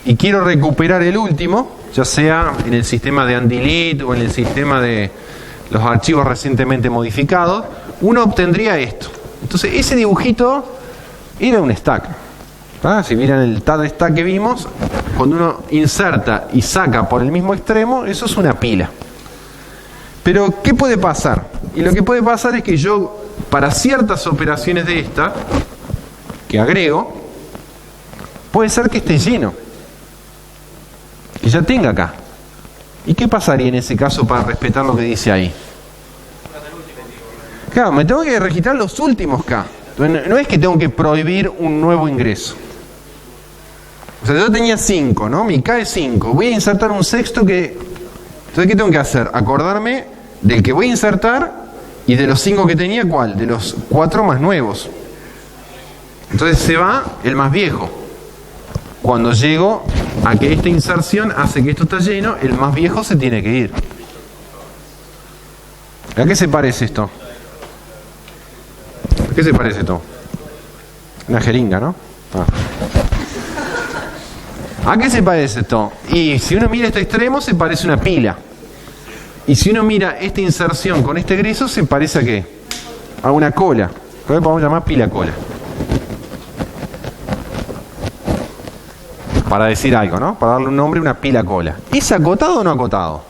y quiero recuperar el último, ya sea en el sistema de undelete o en el sistema de los archivos recientemente modificados, uno obtendría esto. Entonces, ese dibujito era un stack. Si miran el TAD stack que vimos, cuando uno inserta y saca por el mismo extremo, eso es una pila. Pero, ¿qué puede pasar? Y lo que puede pasar es que yo, para ciertas operaciones de esta, que agrego, puede ser que esté lleno. Que ya tenga acá. ¿Y qué pasaría en ese caso para respetar lo que dice ahí? Claro, me tengo que registrar los últimos K. No es que tengo que prohibir un nuevo ingreso. O sea, yo tenía 5, ¿no? Mi K es 5. Voy a insertar un sexto que... Entonces, ¿qué tengo que hacer? Acordarme del que voy a insertar y de los 5 que tenía, ¿cuál? De los 4 más nuevos. Entonces se va el más viejo. Cuando llego a que esta inserción hace que esto está lleno, el más viejo se tiene que ir. ¿A qué se parece esto? ¿A qué se parece esto? Una jeringa, ¿no? ¿A qué se parece esto? Y si uno mira este extremo, se parece una pila. Y si uno mira esta inserción con este egreso, se parece ¿a qué? A una cola. Que podemos llamar pila cola. Para decir algo, ¿no? Para darle un nombre, una pila cola. ¿Es acotado o no acotado?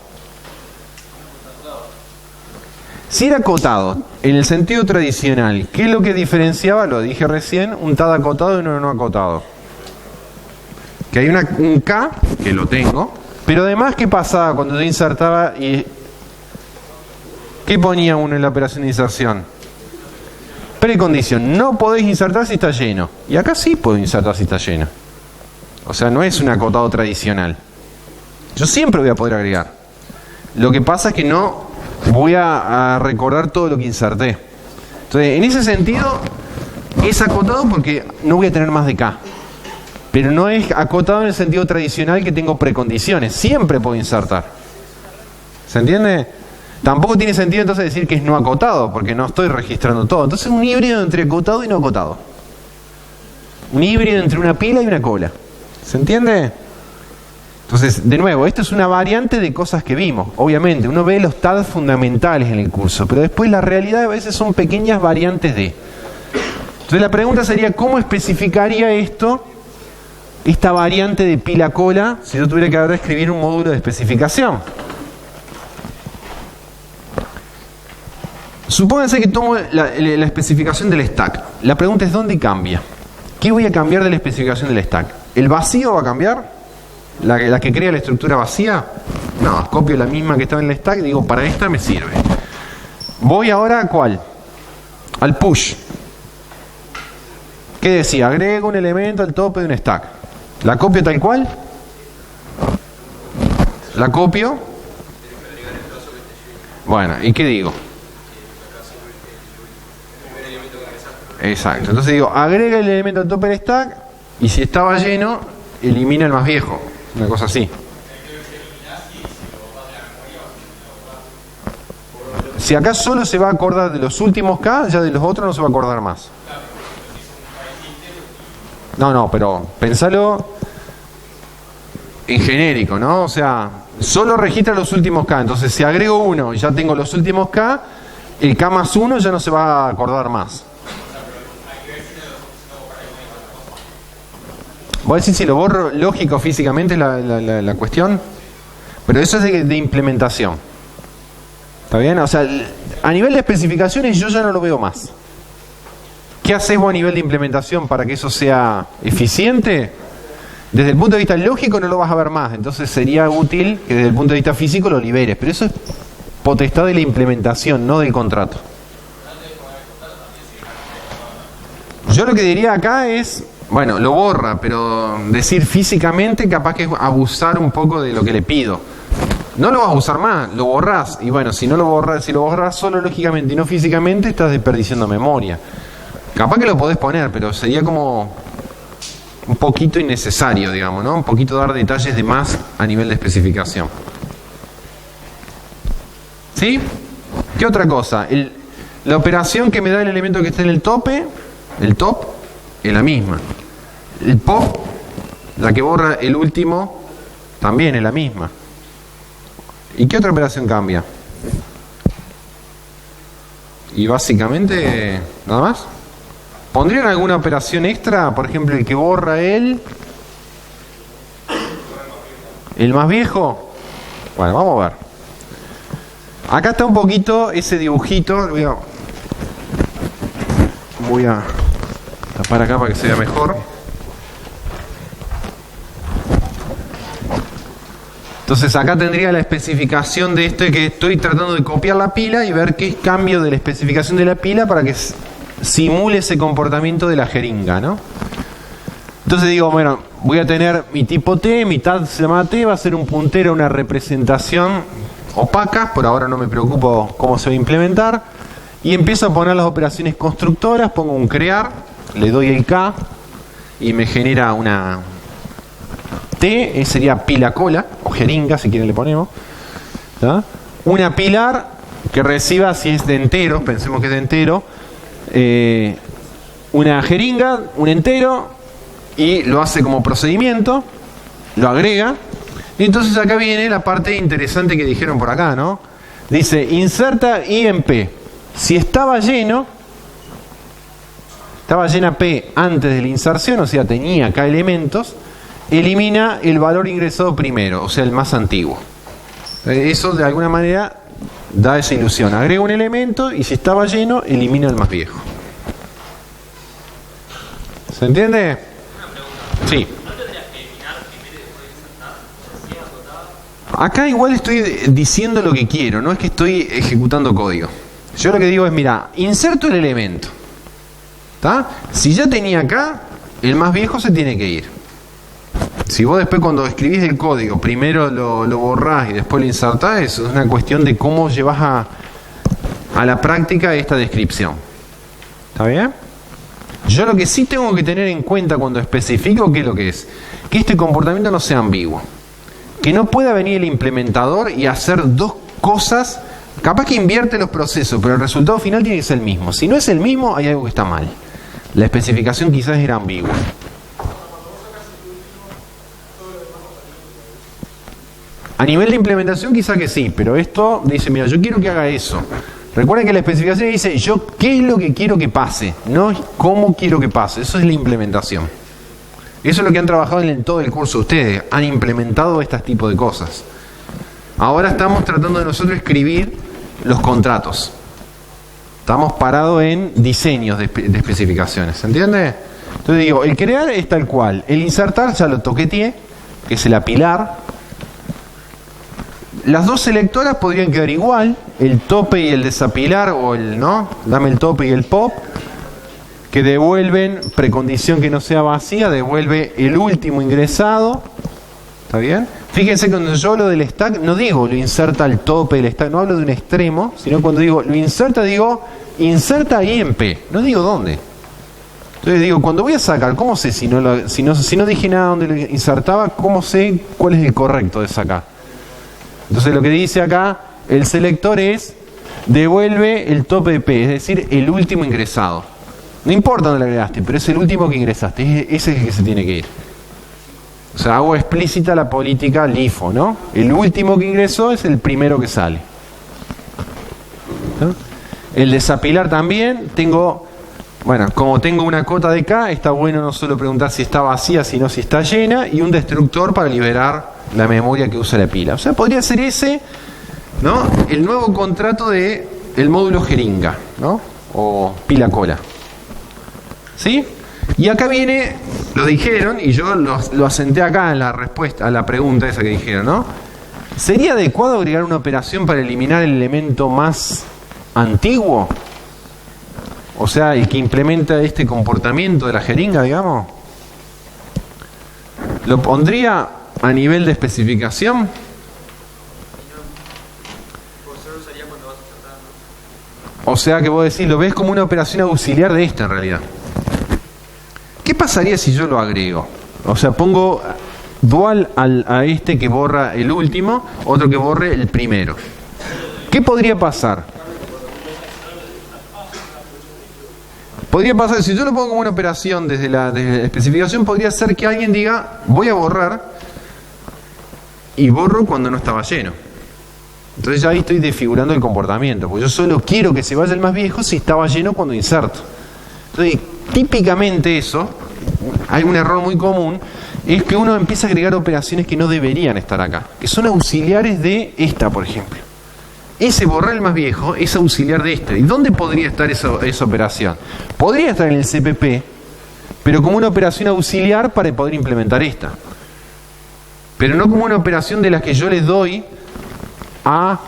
Si era acotado, en el sentido tradicional, ¿qué es lo que diferenciaba? Lo dije recién, un TAD acotado y uno no acotado. Que hay un K, que lo tengo, pero además, ¿qué pasaba cuando yo insertaba y... ¿Qué ponía uno en la operación de inserción? Precondición, no podéis insertar si está lleno. Y acá sí puedo insertar si está lleno. O sea, no es un acotado tradicional. Yo siempre voy a poder agregar. Lo que pasa es que no voy a recordar todo lo que inserté. Entonces, en ese sentido, es acotado porque no voy a tener más de K. Pero no es acotado en el sentido tradicional que tengo precondiciones. Siempre puedo insertar. ¿Se entiende? Tampoco tiene sentido entonces decir que es no acotado, porque no estoy registrando todo. Entonces es un híbrido entre acotado y no acotado. Un híbrido entre una pila y una cola. ¿Se entiende? Entonces, de nuevo, esto es una variante de cosas que vimos. Obviamente, uno ve los TAD fundamentales en el curso, pero después la realidad a veces son pequeñas variantes de. Entonces la pregunta sería, ¿cómo especificaría esto, esta variante de pila-cola, si yo tuviera que ahora escribir un módulo de especificación? Supónganse que tomo la especificación del stack. La pregunta es, ¿dónde cambia? ¿Qué voy a cambiar de la especificación del stack? ¿El vacío va a cambiar? ¿La que crea la estructura vacía? No, copio la misma que estaba en el stack y digo, para esta me sirve. Voy ahora a ¿cuál? Al push. ¿Qué decía? Agrego un elemento al tope de un stack. ¿La copio tal cual? ¿La copio? Bueno, ¿y qué digo? Exacto, entonces digo, agrega el elemento al tope del stack y si estaba lleno, elimina el más viejo. Una cosa así. Si acá solo se va a acordar de los últimos K, ya de los otros no se va a acordar más. No, pero pensalo en genérico, ¿no? O sea, solo registra los últimos K. Entonces, si agrego uno y ya tengo los últimos K, el K más uno ya no se va a acordar más. Voy a decir si lo borro lógico físicamente es la cuestión, pero eso es de implementación. ¿Está bien? O sea, a nivel de especificaciones yo ya no lo veo más. ¿Qué haces vos a nivel de implementación para que eso sea eficiente? Desde el punto de vista lógico no lo vas a ver más, entonces sería útil que desde el punto de vista físico lo liberes, pero eso es potestad de la implementación, no del contrato. Yo lo que diría acá es, bueno, lo borra, pero decir físicamente capaz que es abusar un poco de lo que le pido. No lo vas a usar más, lo borrás. Y bueno, si no lo borras, si lo borrás solo lógicamente y no físicamente, estás desperdiciando memoria. Capaz que lo podés poner, pero sería como un poquito innecesario, digamos, ¿no? Un poquito dar detalles de más a nivel de especificación. ¿Sí? ¿Qué otra cosa? La operación que me da el elemento que está en el tope, el top, es la misma. El pop, la que borra el último, también es la misma. ¿Y qué otra operación cambia? Y básicamente, nada más. ¿Pondrían alguna operación extra? Por ejemplo, el que borra el más viejo. Bueno, vamos a ver. Acá está un poquito ese dibujito. Voy a tapar acá para que se vea mejor. Entonces acá tendría la especificación de esto, que estoy tratando de copiar la pila y ver qué cambio de la especificación de la pila para que simule ese comportamiento de la jeringa, ¿no? Entonces digo, bueno, voy a tener mi tipo T, mi TAD se llama T, va a ser un puntero, una representación opaca, por ahora no me preocupo cómo se va a implementar, y empiezo a poner las operaciones constructoras, pongo un crear, le doy el K y me genera una T, sería pila cola, o jeringa si quieren le ponemos, ¿tá? Una pilar que reciba, si es de enteros, pensemos que es de entero, una jeringa, un entero, y lo hace como procedimiento, lo agrega, y entonces acá viene la parte interesante que dijeron por acá, ¿no? Dice, inserta IMP. Si estaba llena P antes de la inserción, o sea, tenía acá elementos, elimina el valor ingresado primero, o sea, el más antiguo. Eso de alguna manera da esa ilusión. Agrega un elemento y si estaba lleno, elimina el más viejo. ¿Se entiende? Sí. Acá igual estoy diciendo lo que quiero, no es que estoy ejecutando código. Yo lo que digo es, mira, inserto el elemento. ¿Tá? Si ya tenía acá, el más viejo se tiene que ir. Si vos después cuando escribís el código, primero lo borrás y después lo insertás, eso es una cuestión de cómo llevas a la práctica esta descripción. ¿Está bien? Yo lo que sí tengo que tener en cuenta cuando especifico qué es lo que es, que este comportamiento no sea ambiguo. Que no pueda venir el implementador y hacer dos cosas, capaz que invierte los procesos, pero el resultado final tiene que ser el mismo. Si no es el mismo, hay algo que está mal. La especificación quizás era ambigua. A nivel de implementación quizás que sí, pero esto dice, mira, yo quiero que haga eso. Recuerden que la especificación dice, yo qué es lo que quiero que pase, no cómo quiero que pase. Eso es la implementación. Eso es lo que han trabajado en todo el curso ustedes. Han implementado este tipo de cosas. Ahora estamos tratando de nosotros escribir los contratos. Estamos parados en diseños de especificaciones. ¿Se entiende? Entonces digo, el crear es tal cual. El insertar ya lo toqueteé, que es el apilar. Las dos selectoras podrían quedar igual. El tope y el desapilar, o el no, dame el tope y el pop, que devuelven, precondición que no sea vacía, devuelve el último ingresado. ¿Está bien? Fíjense que cuando yo hablo del stack, no digo lo inserta al tope del stack, no hablo de un extremo, sino cuando digo lo inserta, digo inserta IMP, no digo dónde. Entonces digo, cuando voy a sacar, ¿cómo sé si no dije nada donde lo insertaba, cómo sé cuál es el correcto de sacar? Entonces lo que dice acá, el selector es, devuelve el tope de P, es decir, el último ingresado. No importa dónde le agregaste, pero es el último que ingresaste, ese es el que se tiene que ir. O sea, hago explícita la política LIFO, ¿no? El último que ingresó es el primero que sale. ¿No? El desapilar también, bueno, como tengo una cota de K, está bueno no solo preguntar si está vacía, sino si está llena, y un destructor para liberar la memoria que usa la pila. O sea, podría ser ese, ¿no? El nuevo contrato de el módulo jeringa, ¿no? O pila cola. ¿Sí? Y acá viene, lo dijeron, y yo lo asenté acá en la respuesta a la pregunta esa que dijeron, ¿no? ¿Sería adecuado agregar una operación para eliminar el elemento más antiguo? O sea, el que implementa este comportamiento de la jeringa, digamos. ¿Lo pondría a nivel de especificación? O sea que vos decís, lo ves como una operación auxiliar de esta en realidad. ¿Qué pasaría si yo lo agrego? O sea, pongo dual a este que borra el último, otro que borre el primero. ¿Qué podría pasar? Podría pasar, si yo lo pongo como una operación desde la especificación, podría ser que alguien diga, voy a borrar, y borro cuando no estaba lleno. Entonces ya ahí estoy desfigurando el comportamiento, porque yo solo quiero que se vaya el más viejo si estaba lleno cuando inserto. Entonces, típicamente eso, hay un error muy común, es que uno empieza a agregar operaciones que no deberían estar acá, que son auxiliares de esta, por ejemplo. Ese borrar el más viejo es auxiliar de este. ¿Y dónde podría estar esa operación? Podría estar en el CPP, pero como una operación auxiliar para poder implementar esta. Pero no como una operación de las que yo le doy a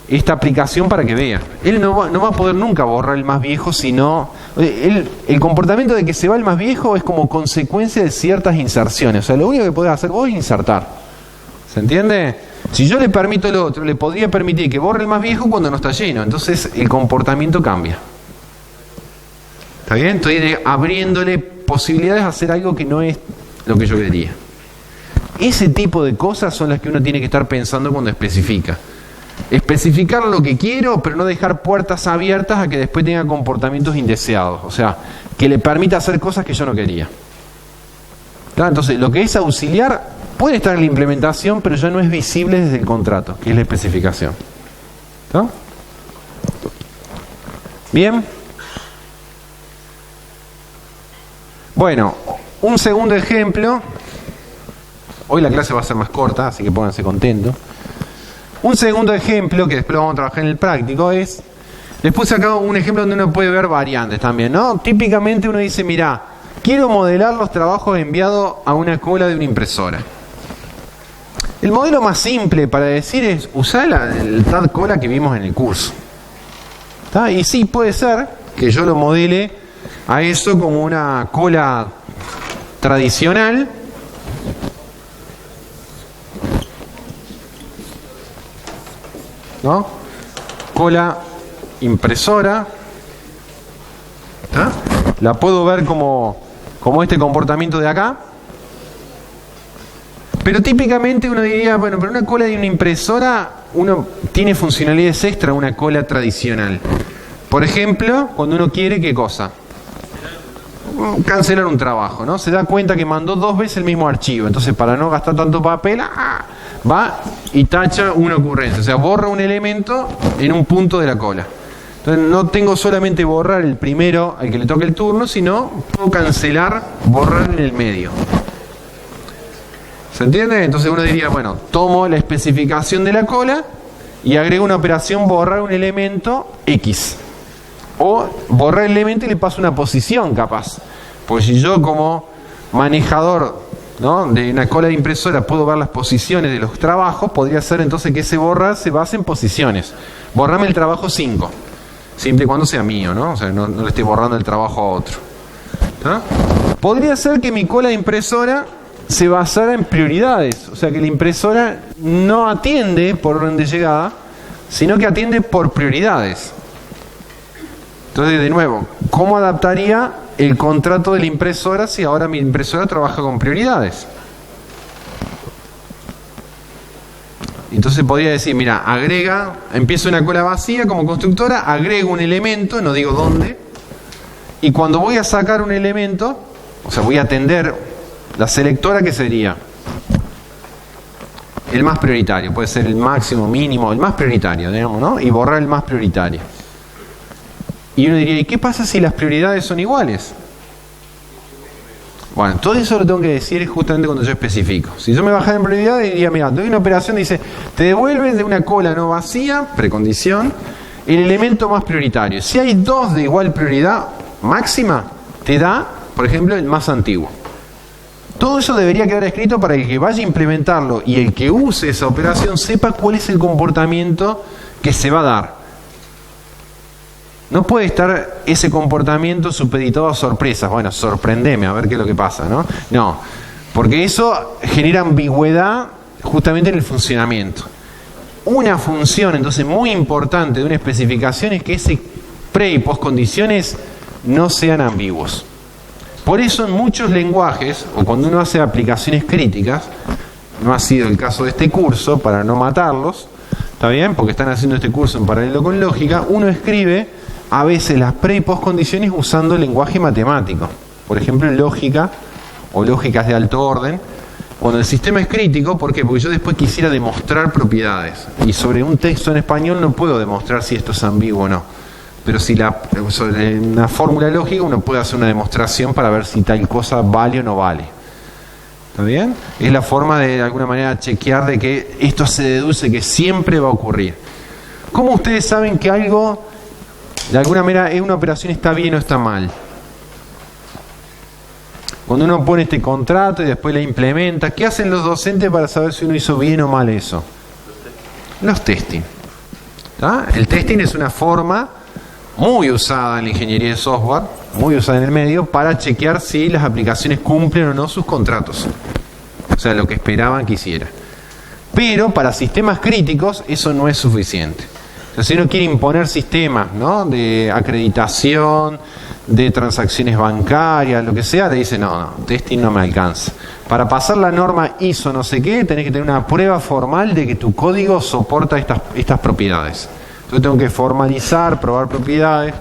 esta aplicación para que vea. Él no va a poder nunca borrar el más viejo, sino el comportamiento de que se va el más viejo es como consecuencia de ciertas inserciones. O sea, lo único que podés hacer vos es insertar. ¿Se entiende? Si yo le permito el otro, le podría permitir que borre el más viejo cuando no está lleno. Entonces el comportamiento cambia. ¿Está bien? Estoy abriéndole posibilidades de hacer algo que no es lo que yo quería. Ese tipo de cosas son las que uno tiene que estar pensando cuando especifica. Especificar lo que quiero, pero no dejar puertas abiertas a que después tenga comportamientos indeseados. O sea, que le permita hacer cosas que yo no quería. ¿Está? Entonces, lo que es auxiliar puede estar en la implementación, pero ya no es visible desde el contrato, que es la especificación. ¿Está? Bien. Bueno, un segundo ejemplo. Hoy la clase va a ser más corta, así que pónganse contentos. Un segundo ejemplo, que después lo vamos a trabajar en el práctico, es... Les puse acá un ejemplo donde uno puede ver variantes también, ¿no? Típicamente uno dice, mirá, quiero modelar los trabajos enviados a una cola de una impresora. El modelo más simple para decir es usar el TAD cola que vimos en el curso. ¿Está? Y sí, puede ser que yo lo modele a eso como una cola tradicional, ¿no? Cola impresora. ¿Está? La puedo ver como este comportamiento de acá. Pero típicamente uno diría, bueno, pero una cola de una impresora, uno tiene funcionalidades extra a una cola tradicional. Por ejemplo, cuando uno quiere, ¿qué cosa? Cancelar un trabajo, ¿no? Se da cuenta que mandó 2 veces el mismo archivo. Entonces, para no gastar tanto papel, va y tacha una ocurrencia. O sea, borra un elemento en un punto de la cola. Entonces, no tengo solamente borrar el primero al que le toque el turno, sino puedo cancelar, borrar en el medio. ¿Se entiende? Entonces uno diría, bueno, tomo la especificación de la cola y agrego una operación borrar un elemento X. O borrar el elemento y le paso una posición capaz. Porque si yo como manejador, ¿no?, de una cola de impresora puedo ver las posiciones de los trabajos, podría ser entonces que ese borrar se base en posiciones. Borrame el trabajo 5. Siempre y cuando sea mío, ¿no? O sea, no le estoy borrando el trabajo a otro. ¿Está? Podría ser que mi cola de impresora se basara en prioridades, o sea que la impresora no atiende por orden de llegada, sino que atiende por prioridades. Entonces, de nuevo, ¿cómo adaptaría el contrato de la impresora si ahora mi impresora trabaja con prioridades? Entonces podría decir, mira, empiezo una cola vacía como constructora, agrego un elemento, no digo dónde, y cuando voy a sacar un elemento, o sea, voy a atender la selectora, que sería el más prioritario, puede ser el máximo, mínimo, el más prioritario, digamos, ¿no? Y borrar el más prioritario. Y uno diría, ¿y qué pasa si las prioridades son iguales? Bueno, todo eso lo tengo que decir justamente cuando yo especifico. Si yo me bajara en prioridades, diría, mira, doy una operación, dice, te devuelve de una cola no vacía, precondición, el elemento más prioritario. Si hay 2 de igual prioridad máxima, te da, por ejemplo, el más antiguo. Todo eso debería quedar escrito para el que vaya a implementarlo y el que use esa operación sepa cuál es el comportamiento que se va a dar. No puede estar ese comportamiento supeditado a sorpresas. Bueno, sorprendeme, a ver qué es lo que pasa, ¿no? No, porque eso genera ambigüedad justamente en el funcionamiento. Una función, entonces, muy importante de una especificación es que ese pre- y postcondiciones no sean ambiguos. Por eso en muchos lenguajes, o cuando uno hace aplicaciones críticas, no ha sido el caso de este curso, para no matarlos, ¿está bien? Porque están haciendo este curso en paralelo con lógica, uno escribe a veces las pre- y postcondiciones usando el lenguaje matemático. Por ejemplo, lógica o lógicas de alto orden. Cuando el sistema es crítico, ¿por qué? Porque yo después quisiera demostrar propiedades. Y sobre un texto en español no puedo demostrar si esto es ambiguo o no. pero si sobre una fórmula lógica uno puede hacer una demostración para ver si tal cosa vale o no vale. ¿Está bien? Es la forma de alguna manera chequear de que esto se deduce que siempre va a ocurrir. ¿Cómo ustedes saben que algo, de alguna manera, una operación está bien o está mal? Cuando uno pone este contrato y después la implementa, ¿qué hacen los docentes para saber si uno hizo bien o mal eso? Los testing. ¿Tá? El testing es una forma muy usada en la ingeniería de software, muy usada en el medio, para chequear si las aplicaciones cumplen o no sus contratos. O sea, lo que esperaban que hiciera. Pero para sistemas críticos eso no es suficiente. O sea, si uno quiere imponer sistemas, ¿no?, de acreditación, de transacciones bancarias, lo que sea, te dice, no, testing no me alcanza. Para pasar la norma ISO no sé qué, tenés que tener una prueba formal de que tu código soporta estas propiedades. Entonces tengo que formalizar, probar propiedades.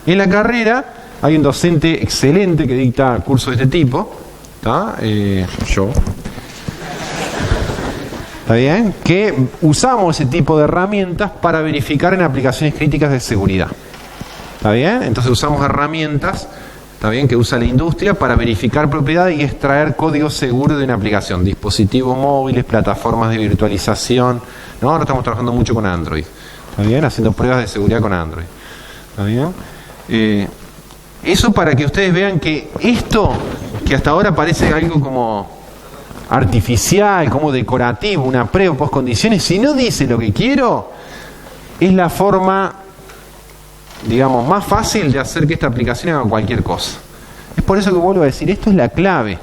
En la carrera hay un docente excelente que dicta cursos de este tipo, ¿está? Yo. ¿Está bien? Que usamos ese tipo de herramientas para verificar en aplicaciones críticas de seguridad. ¿Está bien? Entonces usamos herramientas, ¿está bien?, que usa la industria para verificar propiedades y extraer código seguro de una aplicación. Dispositivos móviles, plataformas de virtualización. ¿No? Ahora estamos trabajando mucho con Android. ¿Está bien? Haciendo pruebas de seguridad con Android. ¿Está bien? Eso para que ustedes vean que esto, que hasta ahora parece algo como artificial, como decorativo, una pre o post condiciones, si no dice lo que quiero, es la forma, digamos, más fácil de hacer que esta aplicación haga cualquier cosa. Es por eso que vuelvo a decir, esto es la clave.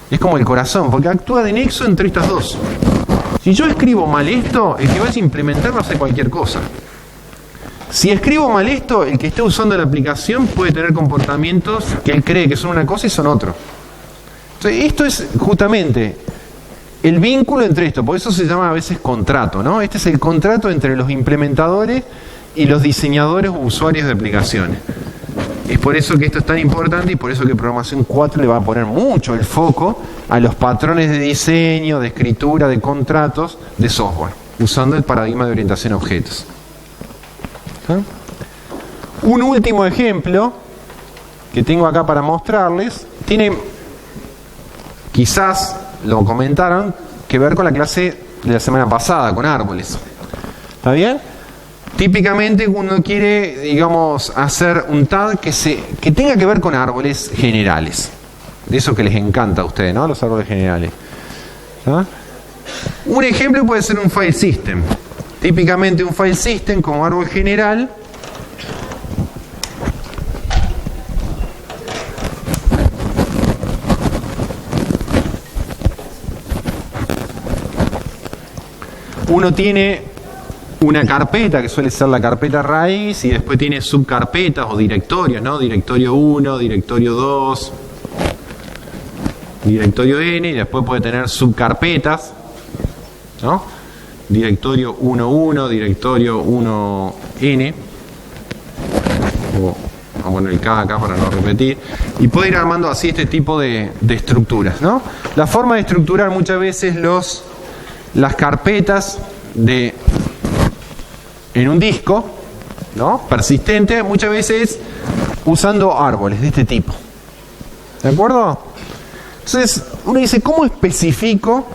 Es como el corazón, porque actúa de nexo entre estas dos. Si yo escribo mal esto, el que vaya a implementarlo hace cualquier cosa. Si escribo mal esto, el que esté usando la aplicación puede tener comportamientos que él cree que son una cosa y son otro. Entonces, esto es justamente el vínculo entre esto, por eso se llama a veces contrato, ¿no? Este es el contrato entre los implementadores y los diseñadores o usuarios de aplicaciones. Es por eso que esto es tan importante y por eso que Programación 4 le va a poner mucho el foco a los patrones de diseño, de escritura, de contratos de software, usando el paradigma de orientación a objetos. ¿Ah? Un último ejemplo que tengo acá para mostrarles tiene, quizás lo comentaron, que ver con la clase de la semana pasada, con árboles. ¿Está bien? Típicamente uno quiere, digamos, hacer un TAD que tenga que ver con árboles generales. De eso que les encanta a ustedes, ¿no? Los árboles generales. ¿Ah? Un ejemplo puede ser un file system. Típicamente un file system como árbol general uno tiene una carpeta que suele ser la carpeta raíz y después tiene subcarpetas o directorios, ¿no? Directorio 1, directorio 2, directorio N, y después puede tener subcarpetas, ¿no? Directorio 1.1, directorio 1N, vamos a poner el K acá para no repetir, y puede ir armando así este tipo de estructuras, ¿no? La forma de estructurar muchas veces las carpetas en un disco, ¿no?, persistente, muchas veces usando árboles de este tipo. ¿De acuerdo? Entonces, uno dice, ¿cómo especifico?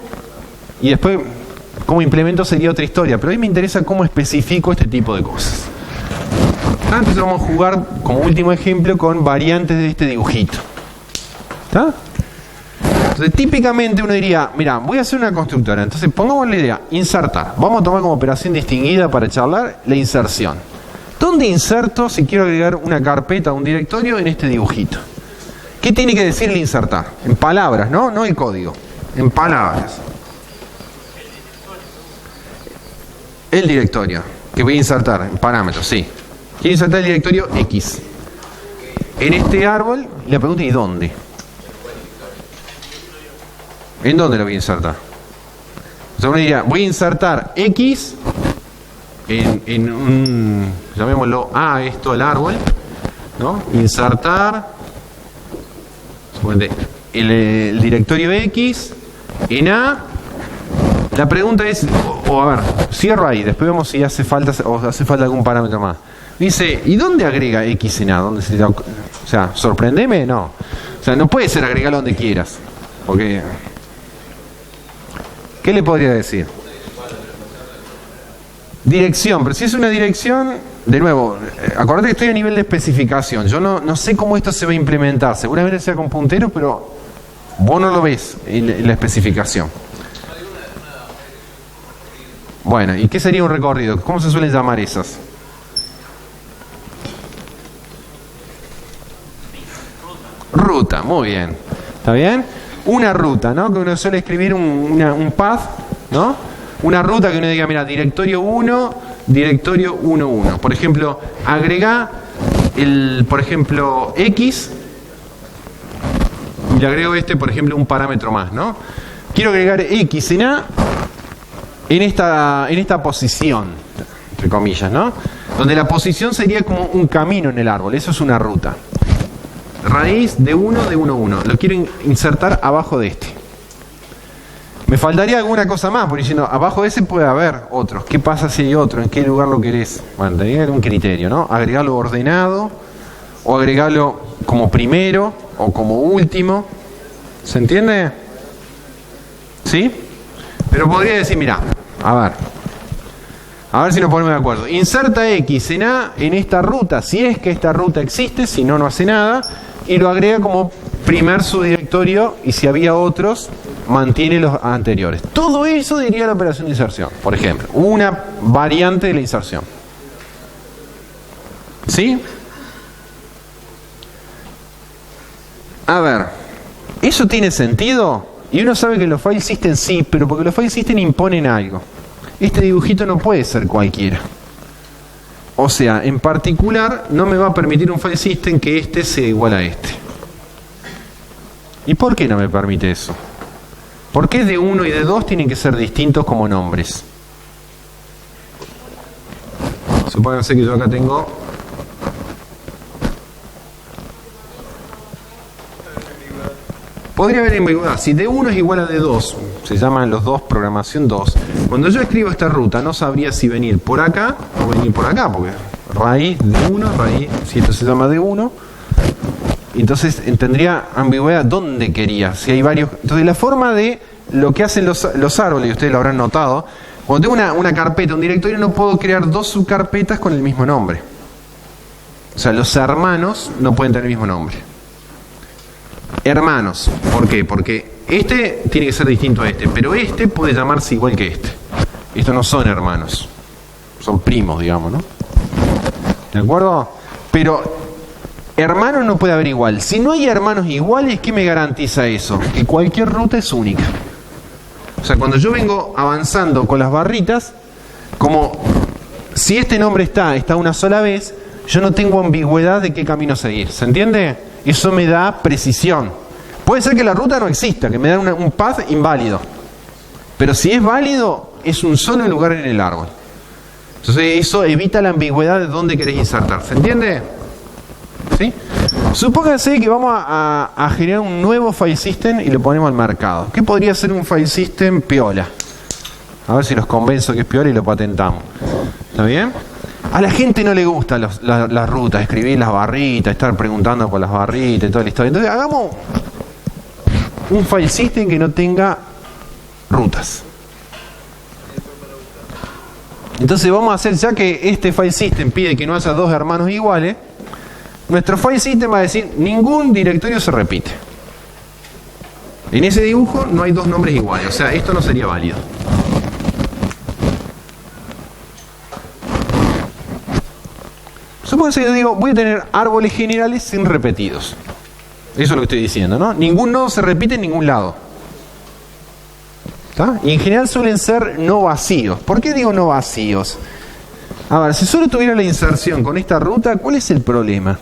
Y después, ¿cómo implemento? Sería otra historia. Pero a mí me interesa cómo especifico este tipo de cosas. Entonces vamos a jugar, como último ejemplo, con variantes de este dibujito. ¿Está? Entonces, típicamente uno diría, mira, voy a hacer una constructora. Entonces, pongamos la idea, insertar. Vamos a tomar como operación distinguida para charlar la inserción. ¿Dónde inserto si quiero agregar una carpeta o un directorio en este dibujito? ¿Qué tiene que decir el insertar? En palabras, ¿no? No el código. En palabras. El directorio que voy a insertar en parámetros, sí. Quiero insertar el directorio X. En este árbol, le pregunto, ¿y dónde? ¿En dónde lo voy a insertar? O sea, uno diría, voy a insertar X en un, llamémoslo A, esto, el árbol, ¿no? Insertar, suponete, el directorio X en A. La pregunta es, a ver, cierro ahí, después vemos si hace falta o hace falta algún parámetro más. Dice, ¿y dónde agrega X en A? ¿Dónde se da? O sea, sorprendeme, no. O sea, no puede ser agregarlo donde quieras. Porque, ¿qué le podría decir? Dirección, pero si es una dirección, de nuevo, acordate que estoy a nivel de especificación. Yo no sé cómo esto se va a implementar. Seguramente sea con punteros, pero vos no lo ves en la especificación. Bueno, ¿y qué sería un recorrido? ¿Cómo se suelen llamar esas? Ruta, muy bien. ¿Está bien? Una ruta, ¿no? Que uno suele escribir un path, ¿no? Una ruta que uno diga, mira, directorio 1, directorio 1.1. Por ejemplo, agrega por ejemplo, X y le agrego por ejemplo, un parámetro más, ¿no? Quiero agregar X en A en esta posición, entre comillas, ¿no? Donde la posición sería como un camino en el árbol. Eso es una ruta. Raíz de 1 de 1.1. Lo quiero insertar abajo de este. Me faltaría alguna cosa más, porque diciendo, abajo de ese puede haber otros. ¿Qué pasa si hay otro? ¿En qué lugar lo querés? Bueno, tendría que haber un criterio, ¿no? Agregarlo ordenado, o agregarlo como primero, o como último. ¿Se entiende? ¿Sí? Pero podría decir, mira, a ver si nos ponemos de acuerdo. Inserta X en A en esta ruta, si es que esta ruta existe, si no, no hace nada, y lo agrega como primer subdirectorio, y si había otros, mantiene los anteriores. Todo eso diría la operación de inserción, por ejemplo, una variante de la inserción. ¿Sí? A ver, ¿eso tiene sentido? Y uno sabe que los file system sí, pero porque los file system imponen algo. Este dibujito no puede ser cualquiera. O sea, en particular, no me va a permitir un file system que este sea igual a este. ¿Y por qué no me permite eso? ¿Por qué de 1 y de 2 tienen que ser distintos como nombres? Supónganse que yo acá tengo... Podría haber ambigüedad. Si de 1 es igual a de 2, se llaman los dos programación 2. Cuando yo escribo esta ruta, no sabría si venir por acá o venir por acá, porque raíz de 1, raíz, si esto se llama de 1, entonces tendría ambigüedad dónde quería, si hay varios. Entonces la forma de lo que hacen los árboles, y ustedes lo habrán notado, cuando tengo una carpeta, un directorio, no puedo crear dos subcarpetas con el mismo nombre. O sea, los hermanos no pueden tener el mismo nombre. Hermanos, ¿por qué? Porque este tiene que ser distinto a este, pero este puede llamarse igual que este. Estos no son hermanos, son primos, digamos, ¿no? ¿De acuerdo? Pero hermanos no puede haber igual. Si no hay hermanos iguales, ¿qué me garantiza eso? Que cualquier ruta es única. O sea, cuando yo vengo avanzando con las barritas, como si este nombre está una sola vez, yo no tengo ambigüedad de qué camino seguir. ¿Se entiende? Eso me da precisión. Puede ser que la ruta no exista, que me da un path inválido. Pero si es válido, es un solo lugar en el árbol. Entonces eso evita la ambigüedad de dónde querés insertar. ¿Se entiende? ¿Sí? Supónganse que vamos a generar un nuevo file system y lo ponemos al mercado. ¿Qué podría ser un file system piola? A ver si los convenzo que es piola y lo patentamos. ¿Está bien? A la gente no le gusta las rutas, escribir las barritas, estar preguntando por las barritas y toda la historia. Entonces hagamos un file system que no tenga rutas. Entonces vamos a hacer, ya que este file system pide que no haya dos hermanos iguales, nuestro file system va a decir ningún directorio se repite. En ese dibujo no hay dos nombres iguales, o sea, esto no sería válido. Supongo que yo digo, voy a tener árboles generales sin repetidos. Eso es lo que estoy diciendo, ¿no? Ningún nodo se repite en ningún lado. ¿Está? Y en general suelen ser no vacíos. ¿Por qué digo no vacíos? A ver, si solo tuviera la inserción con esta ruta, ¿cuál es el problema?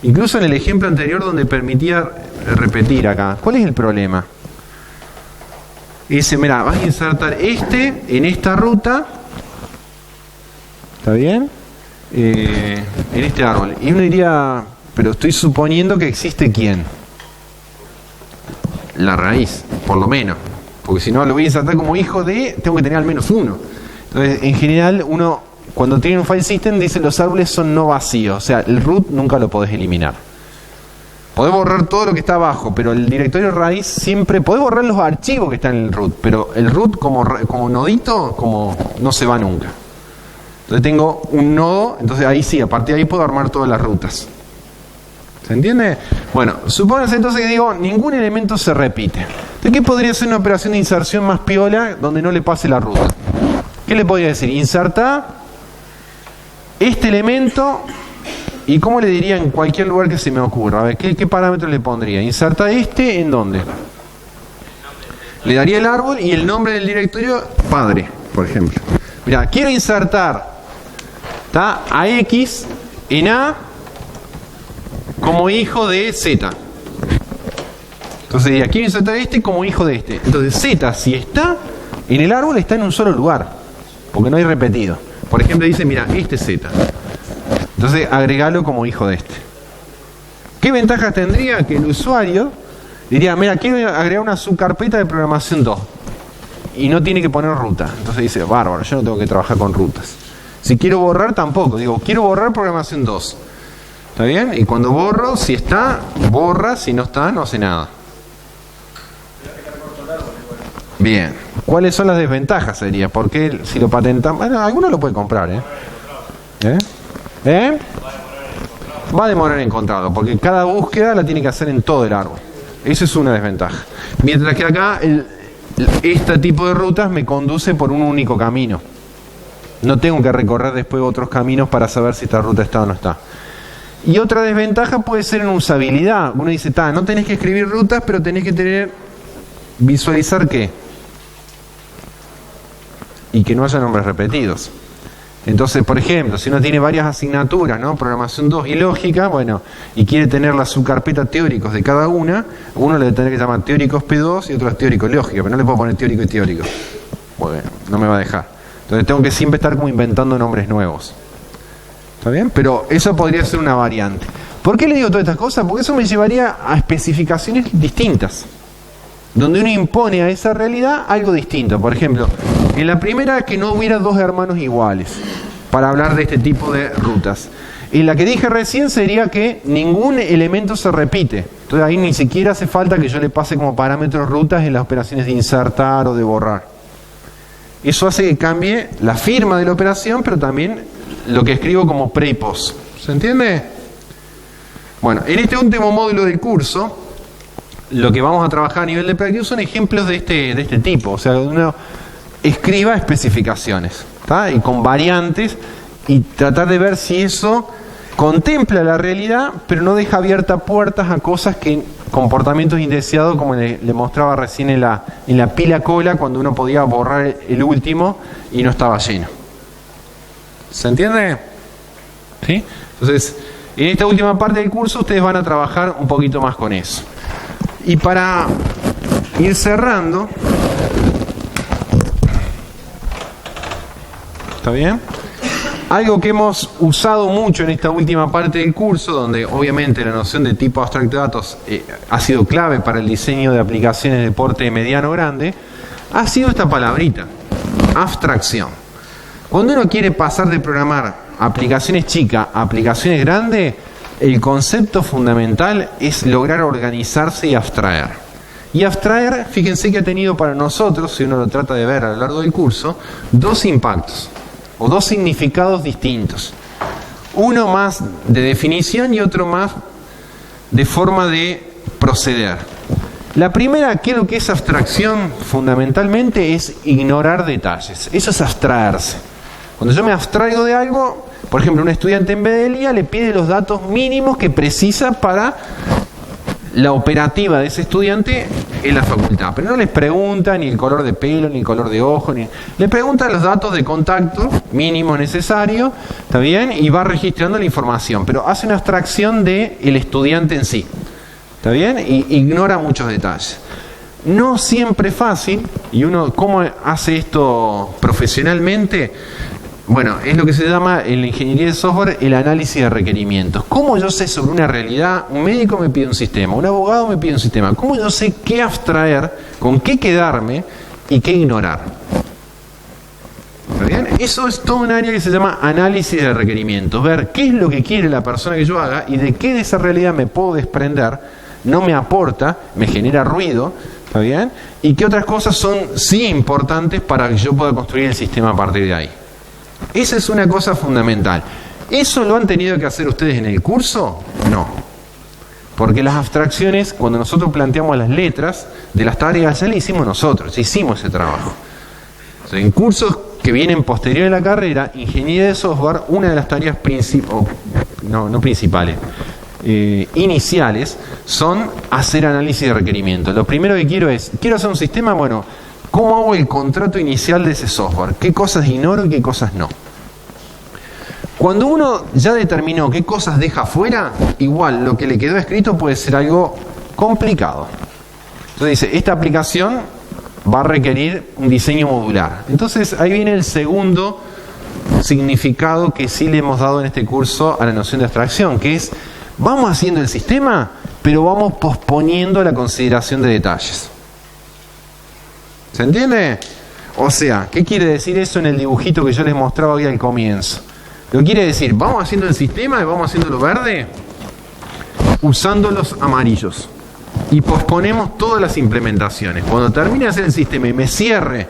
Incluso en el ejemplo anterior donde permitía repetir acá, ¿cuál es el problema? Y dice, mira, vas a insertar en esta ruta, ¿está bien? En este árbol. Y uno diría, pero estoy suponiendo que existe ¿quién? La raíz, por lo menos. Porque si no lo voy a insertar como hijo de, tengo que tener al menos uno. Entonces, en general, uno cuando tienen un file system, dice los árboles son no vacíos. O sea, el root nunca lo podés eliminar. Podés borrar todo lo que está abajo, pero el directorio raíz siempre... Podés borrar los archivos que están en el root, pero el root como nodito como no se va nunca. Entonces tengo un nodo, entonces ahí sí, a partir de ahí puedo armar todas las rutas. ¿Se entiende? Bueno, supónganse entonces que digo, ningún elemento se repite. ¿De qué podría ser una operación de inserción más piola donde no le pase la ruta? ¿Qué le podría decir? Inserta este elemento, y ¿cómo le diría en cualquier lugar que se me ocurra? A ver, ¿qué parámetro le pondría? Inserta este, ¿en dónde? Le daría el árbol y el nombre del directorio padre, por ejemplo. Mira, quiero insertar a X en A como hijo de Z. Entonces diría, quiero insertar este como hijo de este. Entonces Z, si está en el árbol, está en un solo lugar, porque no hay repetido. Por ejemplo, dice, mira, este es Z. Entonces agregalo como hijo de este. ¿Qué ventajas tendría? Que el usuario diría, mira, quiero agregar una subcarpeta de programación 2 y no tiene que poner ruta. Entonces dice, bárbaro, yo no tengo que trabajar con rutas. Si quiero borrar, tampoco. Digo, quiero borrar programación 2. ¿Está bien? Y cuando borro, si está, borra. Si no está, no hace nada. Bien. ¿Cuáles son las desventajas? Sería, porque si lo patentamos... Bueno, alguno lo puede comprar, Va a demorar en encontrarlo, porque cada búsqueda la tiene que hacer en todo el árbol. Esa es una desventaja. Mientras que acá, este tipo de rutas me conduce por un único camino. No tengo que recorrer después otros caminos para saber si esta ruta está o no está. Y otra desventaja puede ser en usabilidad. Uno dice, no tenés que escribir rutas, pero tenés que visualizar qué. Y que no haya nombres repetidos. Entonces, por ejemplo, si uno tiene varias asignaturas, ¿no? Programación 2 y lógica, bueno, y quiere tener la subcarpeta teóricos de cada una, uno le tiene que llamar teóricos P2 y otro es teórico lógica, pero no le puedo poner teórico y teórico. Bueno, no me va a dejar. Entonces tengo que siempre estar como inventando nombres nuevos. ¿Está bien? Pero eso podría ser una variante. ¿Por qué le digo todas estas cosas? Porque eso me llevaría a especificaciones distintas, donde uno impone a esa realidad algo distinto. Por ejemplo, en la primera, que no hubiera dos hermanos iguales, para hablar de este tipo de rutas. En la que dije recién sería que ningún elemento se repite. Entonces ahí ni siquiera hace falta que yo le pase como parámetros rutas en las operaciones de insertar o de borrar. Eso hace que cambie la firma de la operación, pero también lo que escribo como pre y post. ¿Se entiende? Bueno, en este último módulo del curso, lo que vamos a trabajar a nivel de práctica son ejemplos de este tipo. O sea, uno escriba especificaciones, ¿tá? Y con variantes, y tratar de ver si eso contempla la realidad, pero no deja abiertas puertas a cosas que, comportamientos indeseados, como le mostraba recién en la pila cola, cuando uno podía borrar el último y no estaba lleno. ¿Se entiende? ¿Sí? Entonces, en esta última parte del curso ustedes van a trabajar un poquito más con eso. Y para ir cerrando, ¿está bien? Algo que hemos usado mucho en esta última parte del curso, donde obviamente la noción de tipo abstracto de datos ha sido clave para el diseño de aplicaciones de porte mediano grande, ha sido esta palabrita, abstracción. Cuando uno quiere pasar de programar aplicaciones chicas a aplicaciones grandes, el concepto fundamental es lograr organizarse y abstraer. Y abstraer, fíjense que ha tenido para nosotros, si uno lo trata de ver a lo largo del curso, dos impactos o dos significados distintos. Uno más de definición y otro más de forma de proceder. La primera, ¿qué es lo que es abstracción? Fundamentalmente es ignorar detalles. Eso es abstraerse. Cuando yo me abstraigo de algo, por ejemplo, un estudiante en BDLIA le pide los datos mínimos que precisa para la operativa de ese estudiante en la facultad, pero no les pregunta ni el color de pelo, ni el color de ojo, le pregunta los datos de contacto mínimos necesarios, ¿está bien? Y va registrando la información, pero hace una abstracción del estudiante en sí, ¿está bien? Y ignora muchos detalles. No siempre es fácil, y uno, ¿cómo hace esto profesionalmente? Bueno, es lo que se llama en la ingeniería de software el análisis de requerimientos. ¿Cómo yo sé sobre una realidad? Un médico me pide un sistema, un abogado me pide un sistema. ¿Cómo yo sé qué abstraer, con qué quedarme y qué ignorar? ¿Está bien? Eso es todo un área que se llama análisis de requerimientos. Ver qué es lo que quiere la persona que yo haga y de qué de esa realidad me puedo desprender, no me aporta, me genera ruido, ¿está bien? Y qué otras cosas son sí importantes para que yo pueda construir el sistema a partir de ahí. Esa es una cosa fundamental. ¿Eso lo han tenido que hacer ustedes en el curso? No. Porque las abstracciones, cuando nosotros planteamos las letras de las tareas, ya las hicimos nosotros, ya hicimos ese trabajo. O sea, en cursos que vienen posterior a la carrera, ingeniería de software, una de las tareas iniciales son hacer análisis de requerimientos. Lo primero que quiero hacer un sistema, bueno, ¿cómo hago el contrato inicial de ese software? ¿Qué cosas ignoro y qué cosas no? Cuando uno ya determinó qué cosas deja fuera, igual lo que le quedó escrito puede ser algo complicado. Entonces dice, esta aplicación va a requerir un diseño modular. Entonces ahí viene el segundo significado que sí le hemos dado en este curso a la noción de abstracción, que es, vamos haciendo el sistema, pero vamos posponiendo la consideración de detalles. ¿Se entiende? O sea, ¿qué quiere decir eso en el dibujito que yo les mostraba hoy al comienzo? Lo quiere decir, vamos haciendo el sistema y vamos haciendo lo verde usando los amarillos. Y posponemos todas las implementaciones. Cuando termine de hacer el sistema y me cierre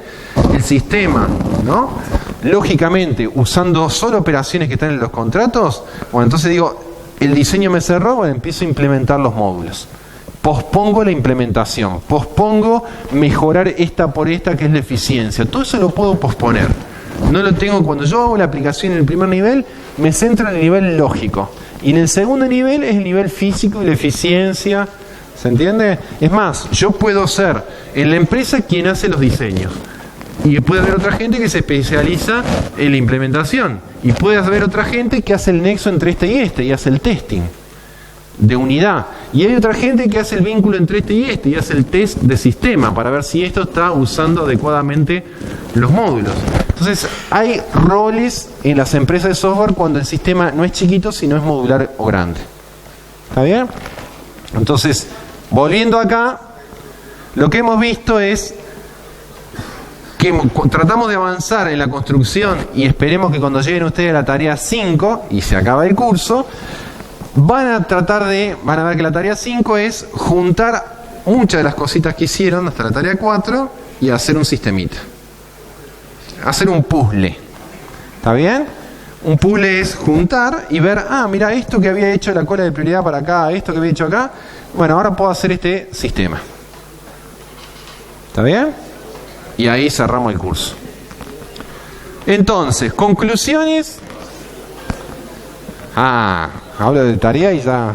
el sistema, ¿no? Lógicamente, usando solo operaciones que están en los contratos, bueno, entonces digo, el diseño me cerró, bueno, empiezo a implementar los módulos. Pospongo la implementación, pospongo mejorar esta por esta, que es la eficiencia. Todo eso lo puedo posponer. No lo tengo. Cuando yo hago la aplicación en el primer nivel, me centro en el nivel lógico. Y en el segundo nivel es el nivel físico y la eficiencia. ¿Se entiende? Es más, yo puedo ser en la empresa quien hace los diseños. Y puede haber otra gente que se especializa en la implementación. Y puede haber otra gente que hace el nexo entre este y hace el testing de unidad. Y hay otra gente que hace el vínculo entre este y hace el test de sistema para ver si esto está usando adecuadamente los módulos. Entonces, hay roles en las empresas de software cuando el sistema no es chiquito, sino es modular o grande. ¿Está bien? Entonces, volviendo acá, lo que hemos visto es que tratamos de avanzar en la construcción y esperemos que cuando lleguen ustedes a la tarea 5 y se acaba el curso, van a ver que la tarea 5 es juntar muchas de las cositas que hicieron hasta la tarea 4 y hacer un sistemita. Hacer un puzzle. ¿Está bien? Un puzzle es juntar y ver, mira, esto que había hecho la cola de prioridad para acá, esto que había hecho acá, bueno, ahora puedo hacer este sistema. ¿Está bien? Y ahí cerramos el curso. Entonces, conclusiones. Hablo de tarea y ya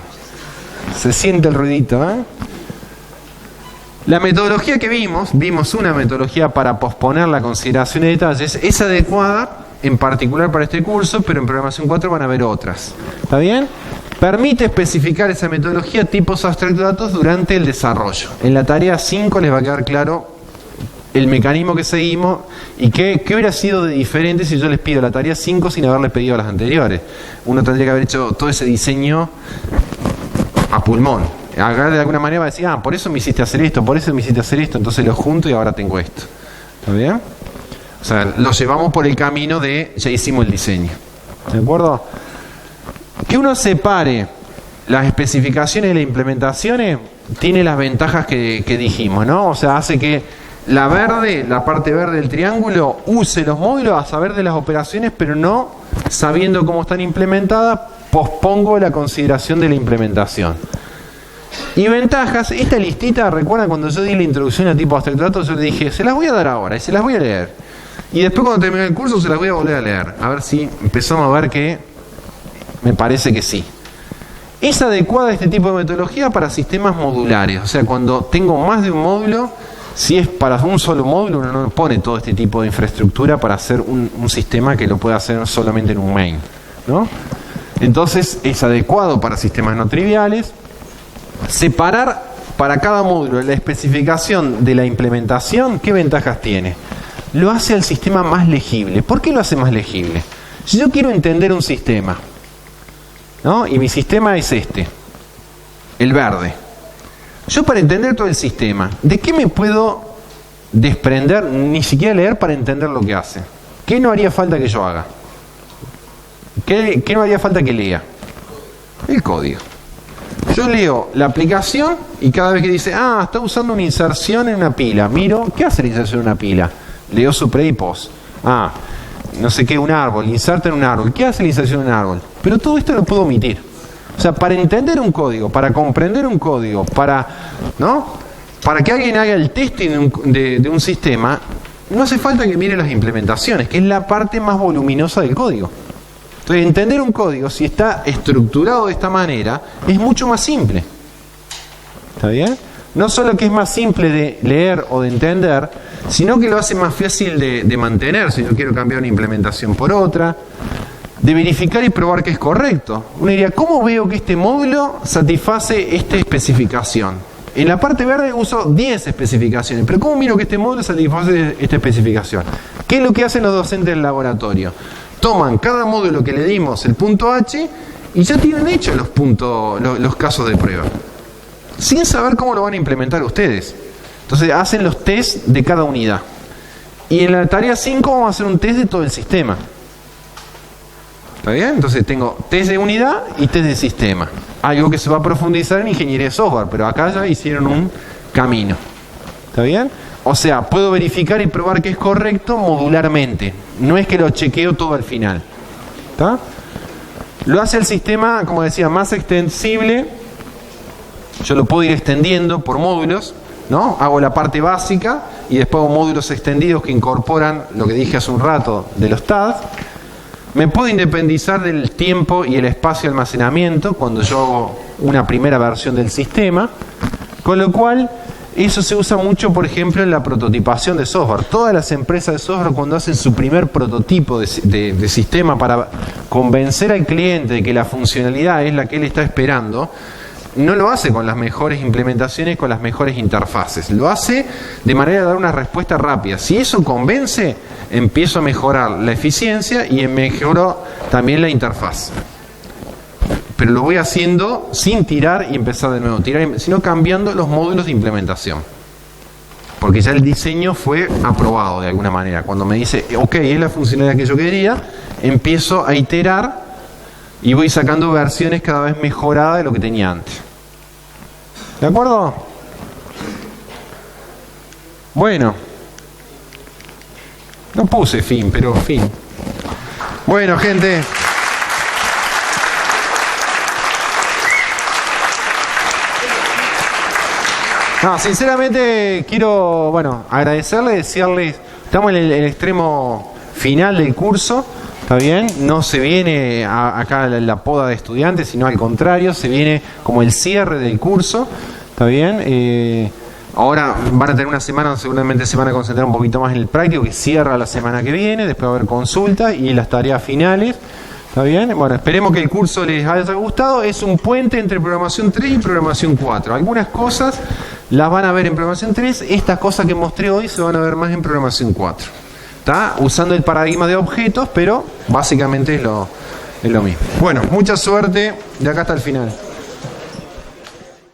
se siente el ruidito, ¿eh? La metodología que vimos una metodología para posponer la consideración de detalles, es adecuada en particular para este curso, pero en programación 4 van a haber otras. ¿Está bien? Permite especificar esa metodología tipos abstractos de datos durante el desarrollo. En la tarea 5 les va a quedar claro el mecanismo que seguimos y qué hubiera sido de diferente si yo les pido la tarea 5 sin haberles pedido a las anteriores. Uno tendría que haber hecho todo ese diseño a pulmón. Acá de alguna manera va a decir, por eso me hiciste hacer esto, por eso me hiciste hacer esto, entonces lo junto y ahora tengo esto. ¿Está bien? O sea, lo llevamos por el camino de ya hicimos el diseño. ¿De acuerdo? Que uno separe las especificaciones y las implementaciones tiene las ventajas que dijimos, ¿no? O sea, hace que la parte verde del triángulo, use los módulos a saber de las operaciones, pero no sabiendo cómo están implementadas, pospongo la consideración de la implementación. Y ventajas, esta listita, recuerdan cuando yo di la introducción a tipo abstracto de datos, yo le dije, se las voy a dar ahora y se las voy a leer. Y después cuando termine el curso se las voy a volver a leer. A ver si empezamos a ver que me parece que sí. Es adecuada este tipo de metodología para sistemas modulares. O sea, cuando tengo más de un módulo, si es para un solo módulo, uno no pone todo este tipo de infraestructura para hacer un sistema que lo pueda hacer solamente en un main, ¿no? Entonces es adecuado para sistemas no triviales. Separar para cada módulo la especificación de la implementación, ¿qué ventajas tiene? Lo hace al sistema más legible. ¿Por qué lo hace más legible? Si yo quiero entender un sistema, ¿no? Y mi sistema es este, el verde. Yo para entender todo el sistema, ¿de qué me puedo desprender? Ni siquiera leer para entender lo que hace. ¿Qué no haría falta que yo haga? ¿Qué no haría falta que lea? El código. Yo leo la aplicación y cada vez que dice, está usando una inserción en una pila, miro, ¿qué hace la inserción en una pila? Leo su pre y post. No sé qué, un árbol, inserta en un árbol. ¿Qué hace la inserción en un árbol? Pero todo esto lo puedo omitir. O sea, para entender un código, para comprender un código, para que alguien haga el testing de un sistema, no hace falta que mire las implementaciones, que es la parte más voluminosa del código. Entonces, entender un código, si está estructurado de esta manera, es mucho más simple. ¿Está bien? No solo que es más simple de leer o de entender, sino que lo hace más fácil de mantener, si yo quiero cambiar una implementación por otra, de verificar y probar que es correcto. Uno diría, ¿cómo veo que este módulo satisface esta especificación? En la parte verde uso 10 especificaciones, pero ¿cómo miro que este módulo satisface esta especificación? ¿Qué es lo que hacen los docentes del laboratorio? Toman cada módulo que le dimos el punto H y ya tienen hechos los casos de prueba, sin saber cómo lo van a implementar ustedes. Entonces hacen los tests de cada unidad. Y en la tarea 5 vamos a hacer un test de todo el sistema. ¿Está bien? Entonces tengo test de unidad y test de sistema. Algo que se va a profundizar en ingeniería de software, pero acá ya hicieron un camino. ¿Está bien? O sea, puedo verificar y probar que es correcto modularmente. No es que lo chequeo todo al final. ¿Está? Lo hace el sistema, como decía, más extensible. Yo lo puedo ir extendiendo por módulos, ¿no? Hago la parte básica y después hago módulos extendidos que incorporan lo que dije hace un rato de los TADS. Me puedo independizar del tiempo y el espacio de almacenamiento cuando yo hago una primera versión del sistema, con lo cual eso se usa mucho, por ejemplo, en la prototipación de software. Todas las empresas de software, cuando hacen su primer prototipo de sistema para convencer al cliente de que la funcionalidad es la que él está esperando, no lo hace con las mejores implementaciones, con las mejores interfaces. Lo hace de manera de dar una respuesta rápida. Si eso convence, empiezo a mejorar la eficiencia y mejoro también la interfaz. Pero lo voy haciendo sin tirar y empezar de nuevo, sino cambiando los módulos de implementación. Porque ya el diseño fue aprobado de alguna manera. Cuando me dice, ok, es la funcionalidad que yo quería, empiezo a iterar y voy sacando versiones cada vez mejoradas de lo que tenía antes. ¿De acuerdo? Bueno. No puse fin, pero fin. Bueno, gente. No, sinceramente quiero, agradecerles, desearles, estamos en el extremo final del curso, ¿está bien? No se viene acá la poda de estudiantes, sino al contrario, se viene como el cierre del curso, ¿está bien? Ahora van a tener una semana, seguramente se van a concentrar un poquito más en el práctico, que cierra la semana que viene, después va a haber consultas y las tareas finales. ¿Está bien? Bueno, esperemos que el curso les haya gustado. Es un puente entre programación 3 y programación 4. Algunas cosas las van a ver en programación 3, estas cosas que mostré hoy se van a ver más en programación 4. ¿Está? Usando el paradigma de objetos, pero básicamente es lo mismo. Bueno, mucha suerte de acá hasta el final.